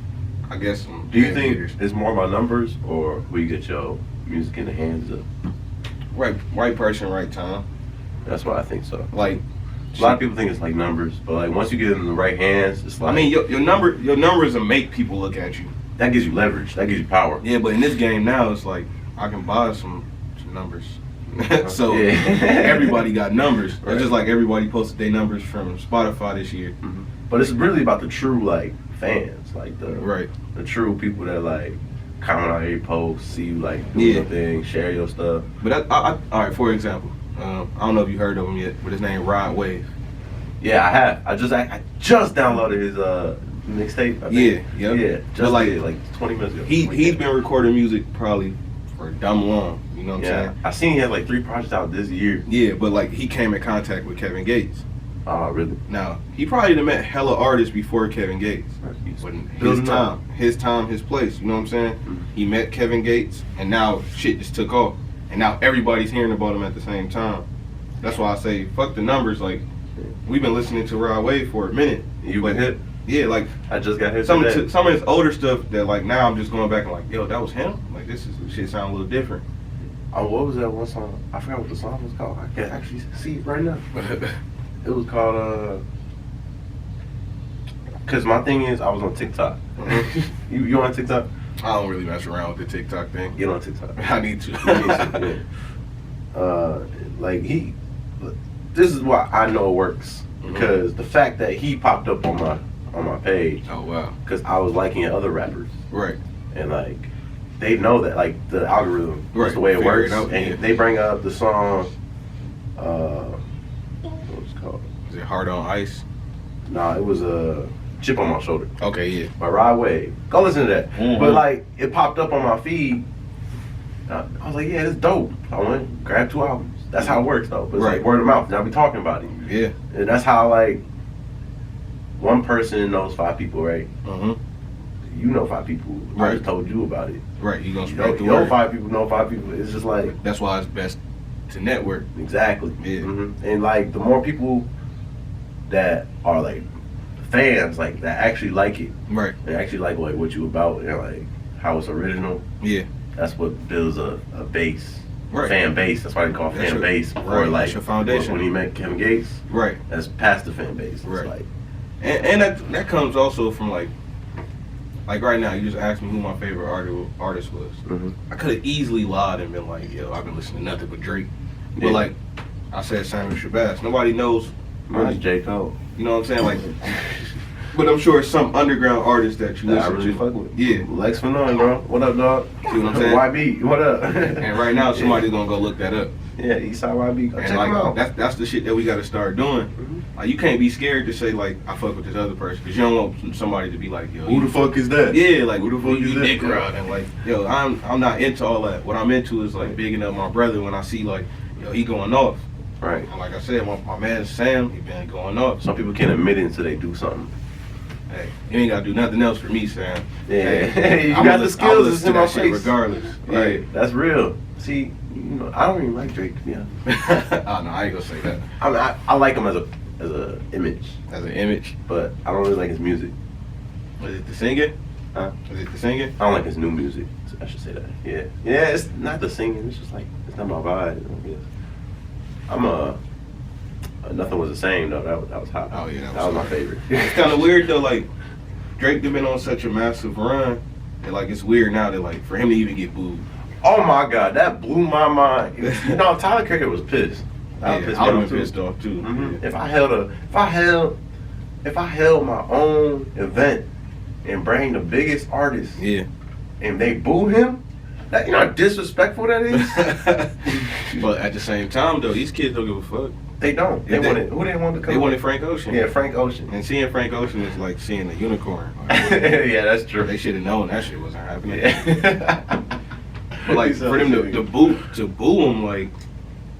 S2: I guess some.
S1: Do you think it's more about numbers or will you get your music in the hands of?
S2: Right person, right time.
S1: That's what I think so.
S2: Like
S1: a lot of people think it's like numbers, but like once you get it in the right hands, it's like.
S2: I mean, your numbers will make people look at you.
S1: That gives you leverage. That gives you power.
S2: Yeah, but in this game now, it's like I can buy some numbers. So everybody got numbers. Right. It's just like everybody posted their numbers from Spotify this year.
S1: Mm-hmm. But it's really about the true like fans, like the true people that like. Comment on your post, see you like do your thing, share your stuff.
S2: But all right, for example, I don't know if you heard of him yet, but his name Rod Wave.
S1: Yeah, I have. I just downloaded his mixtape. Yeah. Just like 20 minutes ago.
S2: He's been recording music probably for dumb long. You know what I'm saying?
S1: I seen he had like 3 projects out this year.
S2: Yeah, but like he came in contact with Kevin Gates.
S1: Oh, really?
S2: Now he probably done met hella artists before Kevin Gates. But his time, his place. You know what I'm saying? Mm-hmm. He met Kevin Gates, and now shit just took off, and now everybody's hearing about him at the same time. That's why I say fuck the numbers. Like we've been listening to Rod Wave for a minute.
S1: You been hit?
S2: Yeah, like
S1: I just got hit.
S2: Some of his older stuff that like now I'm just going back and like, yo, that was him. Like this shit sound a little different.
S1: Oh, what was that one song? I forgot what the song was called. I can actually see it right now. It was called, cause my thing is I was on TikTok. Mm-hmm. You on TikTok?
S2: I don't really mess around with the TikTok thing.
S1: Get on TikTok.
S2: I need to.
S1: This is why I know it works. Because the fact that he popped up on my page.
S2: Oh wow.
S1: Cause I was liking other rappers.
S2: Right.
S1: And like, they know that like the algorithm is the way it works. And they bring up the song,
S2: Is it Hard on Ice?
S1: Nah, it was a Chip on My Shoulder.
S2: Okay, yeah.
S1: By Rod Wave. Go listen to that. Mm-hmm. But like, it popped up on my feed. I was like, yeah, it's dope. I went, grabbed 2 albums. That's how it works though. But it's like word of mouth. Now we talking about it.
S2: Yeah.
S1: And that's how like one person knows 5 people, right? You know 5 people. I just told you about it.
S2: Right. You gonna spread the
S1: word.
S2: word.
S1: 5 people know 5 people. It's just like
S2: that's why it's best to network.
S1: Exactly.
S2: Yeah.
S1: And like the more people that are like fans, like that actually like it.
S2: Right.
S1: They actually like what you about and like how it's original.
S2: Yeah.
S1: That's what builds a base.
S2: Right.
S1: Fan base. That's why they call it fan base. Or like
S2: that's your foundation.
S1: When he met Kevin Gates.
S2: Right.
S1: That's past the fan base. It's
S2: right.
S1: Like,
S2: and that comes also from like right now, you just asked me who my favorite artist was. I could have easily lied and been like, yo, I've been listening to nothing but Drake. But like, I said Samuel Shabazz. Nobody knows.
S1: Mine's J. Cole.
S2: You know what I'm saying? Like, but I'm sure it's some underground artist that you listen
S1: I really
S2: to.
S1: fuck with.
S2: Yeah.
S1: Lex Fanon, bro. What up, dog?
S2: See what I'm saying?
S1: YB, what up?
S2: And right now, somebody's gonna go look that up.
S1: Yeah, Eastside YB. Go check
S2: And like,
S1: him out.
S2: that's the shit that we gotta start doing. Like, you can't be scared to say like, I fuck with this other person, because you don't want somebody to be like, yo,
S1: who the fuck is that?
S2: Yeah, like,
S1: who the fuck is that?
S2: Dick rod, and like, yo, I'm not into all that. What I'm into is like bigging up my brother when I see like, yo, he going off.
S1: Right.
S2: And like I said, my man Sam, he been going off.
S1: Some people can't admit it until they do something.
S2: Hey, you ain't gotta do nothing else for me, Sam.
S1: Yeah,
S2: hey,
S1: you got the skills. It's in my face.
S2: Regardless,
S1: right? Yeah. That's real. See, you know, I don't even like Drake, to be honest.
S2: Oh no, I ain't gonna say that.
S1: I like him as a image.
S2: As an image,
S1: but I don't really like his music.
S2: Is it the singing?
S1: Huh?
S2: Is it the singing?
S1: I don't like his new music. I should say that. Yeah, yeah. It's not the singing. It's just like it's not my vibe. I guess. Nothing was the same though. That was hot.
S2: Oh yeah,
S1: that was my favorite.
S2: It's kind of weird though. Like Drake been on such a massive run, and like it's weird now that like for him to even get booed.
S1: Oh my god, that blew my mind. You know, Tyler Creator was pissed.
S2: I would have been pissed off too.
S1: Yeah. If I held my own event and bring the biggest artist, and they boo him, that, you know how disrespectful that is.
S2: But at the same time though, these kids don't give a fuck.
S1: They don't. They wanted who they wanted to come.
S2: They wanted Frank Ocean.
S1: Yeah, Frank Ocean.
S2: And seeing Frank Ocean is like seeing a unicorn. Like,
S1: yeah, that's true.
S2: They should have known that shit wasn't happening.
S1: Yeah.
S2: But like for them to boo him, like,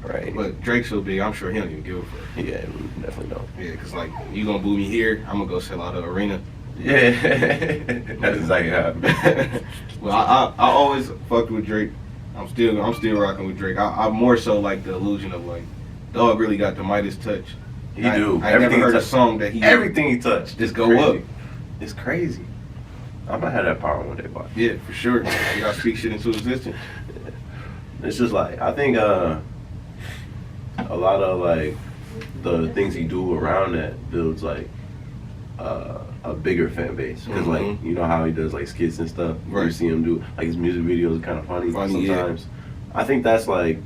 S1: right.
S2: But Drake's so big, I'm sure he don't even give a fuck.
S1: Yeah, definitely don't.
S2: Yeah, because like you gonna boo me here, I'm gonna go sell out the arena.
S1: Yeah, that's exactly how it happened.
S2: Well, I always fucked with Drake. I'm still rocking with Drake. I more so like the illusion of like, dog really got the Midas touch.
S1: He do.
S2: I never heard a song that
S1: everything he touched
S2: just go up.
S1: It's crazy. I might have that power one day, boy.
S2: Yeah, for sure. You gotta speak shit into existence.
S1: It's just like I think a lot of like the things he do around that builds like a bigger fan base, because like you know how he does like skits and stuff. Right. You see him do like his music videos are kind of funny sometimes. Yeah. I think that's like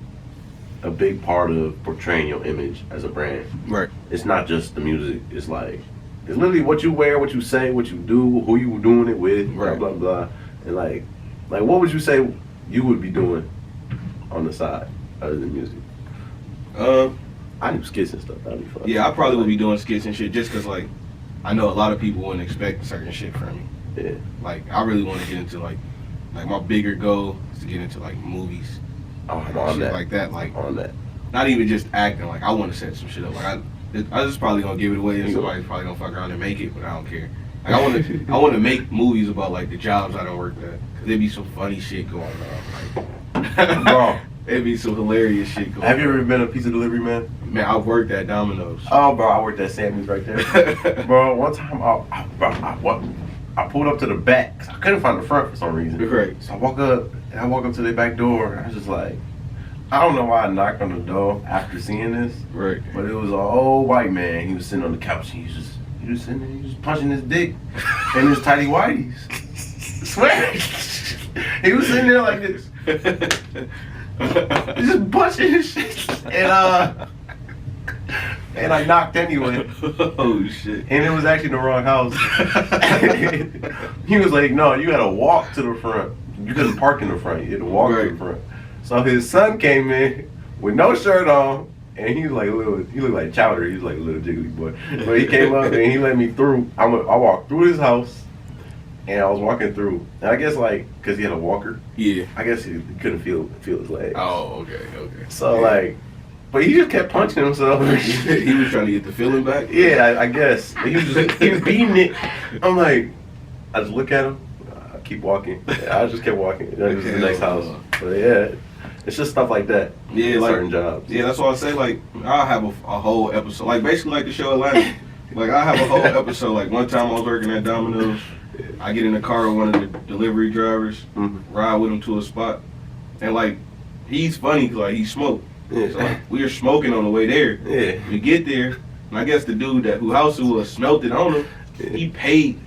S1: a big part of portraying your image as a brand. Right. It's not just the music. It's like it's literally what you wear, what you say, what you do, who you doing it with, blah blah blah. And like what would you say you would be doing on the side other than music? I do skits and stuff. That'd be fun.
S2: Yeah, I probably would be doing skits and shit just because like I know a lot of people wouldn't expect certain shit from me. Yeah. Like I really want to get into like my bigger goal is to get into like movies.
S1: Oh, I'm on
S2: shit
S1: that.
S2: Like that. Like
S1: on that.
S2: Not even just acting. Like I want to set some shit up. Like I just probably gonna give it away and somebody's probably gonna fuck around and make it, but I don't care. Like I want to make movies about like the jobs I don't work at, cause there'd be some funny shit going on. Like, bro, it'd be some hilarious shit going on.
S1: Have you ever been a pizza delivery man?
S2: Man, I worked at Domino's.
S1: Oh, bro, I worked at Sammy's right there. Bro, one time I pulled up to the back because I couldn't find the front for some reason.
S2: Right.
S1: So I walk up to the back door, and I was just like, I don't know why I knocked on the door after seeing this. Right. But it was an old white man. He was sitting on the couch. He was sitting there, he was punching his dick in his tighty whities. I swear. He was sitting there like this. Just punching his shit. And I knocked anyway.
S2: Oh shit.
S1: And it was actually the wrong house. He was like, no, you gotta walk to the front. You couldn't park in the front, you had to walk to the front. So his son came in with no shirt on, and he was like he looked like Chowder. He was like a little jiggly boy. But he came up and he let me through. I walked through his house, and I was walking through. And I guess like, cause he had a walker. Yeah. I guess he couldn't feel his legs.
S2: Oh, okay.
S1: So like, But he just kept punching himself.
S2: He was trying to get the feeling back.
S1: Yeah, I guess. He was beating it. I'm like, I just look at him. I keep walking. I just kept walking. It was the next house. But yeah, it's just stuff like that.
S2: Yeah, like
S1: certain jobs.
S2: Yeah, that's why I say like I'll have a whole episode, like basically like the show Atlanta. Like I have a whole episode. Like one time I was working at Domino's. I get in the car with one of the delivery drivers, ride with him to a spot, and like he's funny 'cause like he smoked.
S1: Yeah.
S2: So like, we were smoking on the way there.
S1: Yeah.
S2: We get there, and I guess the dude who house it was smelt it on him.
S1: Yeah.
S2: He paid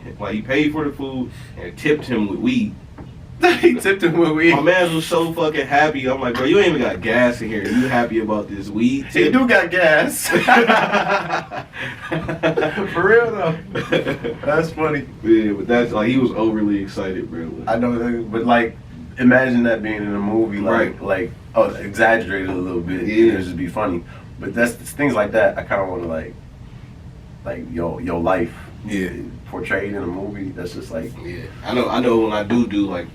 S2: for the food and tipped him with weed.
S1: He tipped him with weed.
S2: My man was so fucking happy. I'm like, bro, you ain't even got gas in here. You happy about this weed tip?
S1: He do got gas. For real though. That's funny.
S2: Yeah, but that's like he was overly excited, bro.
S1: I know, but like, imagine that being in a movie, like exaggerated a little bit.
S2: Yeah,
S1: it'd just be funny. But that's things like that. I kind of want to like your life.
S2: Yeah,
S1: portrayed in a movie. That's just like
S2: yeah. I know when I do like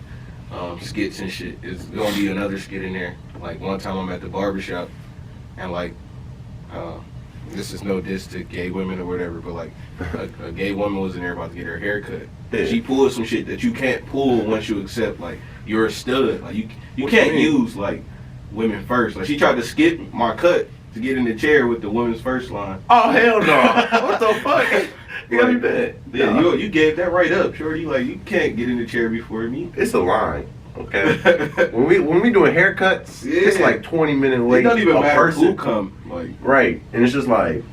S2: skits and shit, it's gonna be another skit in there. Like one time I'm at the barbershop and like this is no diss to gay women or whatever, but like a gay woman was in there about to get her hair cut.
S1: Yeah.
S2: She pulled some shit that you can't pull once you accept like you're a stud. Like you can't use like women first. Like she tried to skip my cut to get in the chair with the women's first line.
S1: Oh hell no! What the fuck? You gotta be bad.
S2: Yeah, no. you gave that right up, shorty. Like you can't get in the chair before me.
S1: It's a line, okay? when we doing haircuts, it's like 20-minute late.
S2: It don't even matter
S1: person.
S2: who come, like
S1: right, and it's just like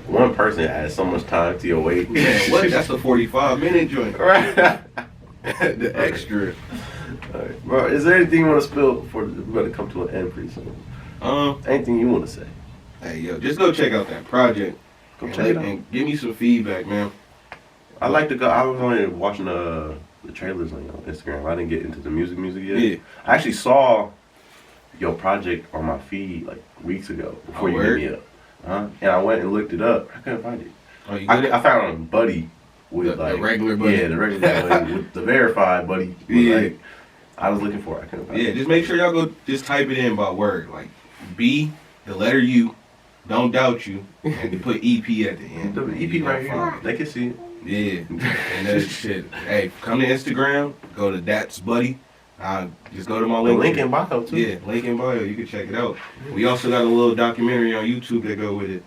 S1: one person adds so much time to your wait.
S2: Yeah, what? That's the 45-minute joint,
S1: right?
S2: The extra.
S1: Right. Bro, is there anything you want to spill before we're gonna come to an end pretty soon? Anything you want to say?
S2: Hey yo, just go check out that project. And give me some feedback, man.
S1: I like to go. I was only watching the trailers on Instagram. I didn't get into the music yet.
S2: Yeah.
S1: I actually saw your project on my feed like weeks ago before you hit me up. And I went and looked it up. I couldn't find it.
S2: Oh, you
S1: I found Buddy with
S2: the regular Buddy.
S1: Yeah, the regular Buddy with the verified Buddy.
S2: Yeah.
S1: Like, I was looking for it. I couldn't find it.
S2: Yeah, just make sure y'all go just type it in by word. Like B, the letter U, don't doubt you, and put EP at the end.
S1: The EP right here. They can see it.
S2: Yeah, and that shit. Hey, come to Instagram, go to That's Buddy. Just go to my link.
S1: Link in bio too.
S2: Yeah, link in bio. You can check it out. We also got a little documentary on YouTube that go with it.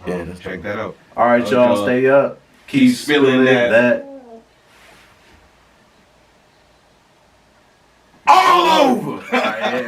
S1: Yeah,
S2: check that out.
S1: All right, y'all, stay up.
S2: Keep spilling that.
S1: All over. All right,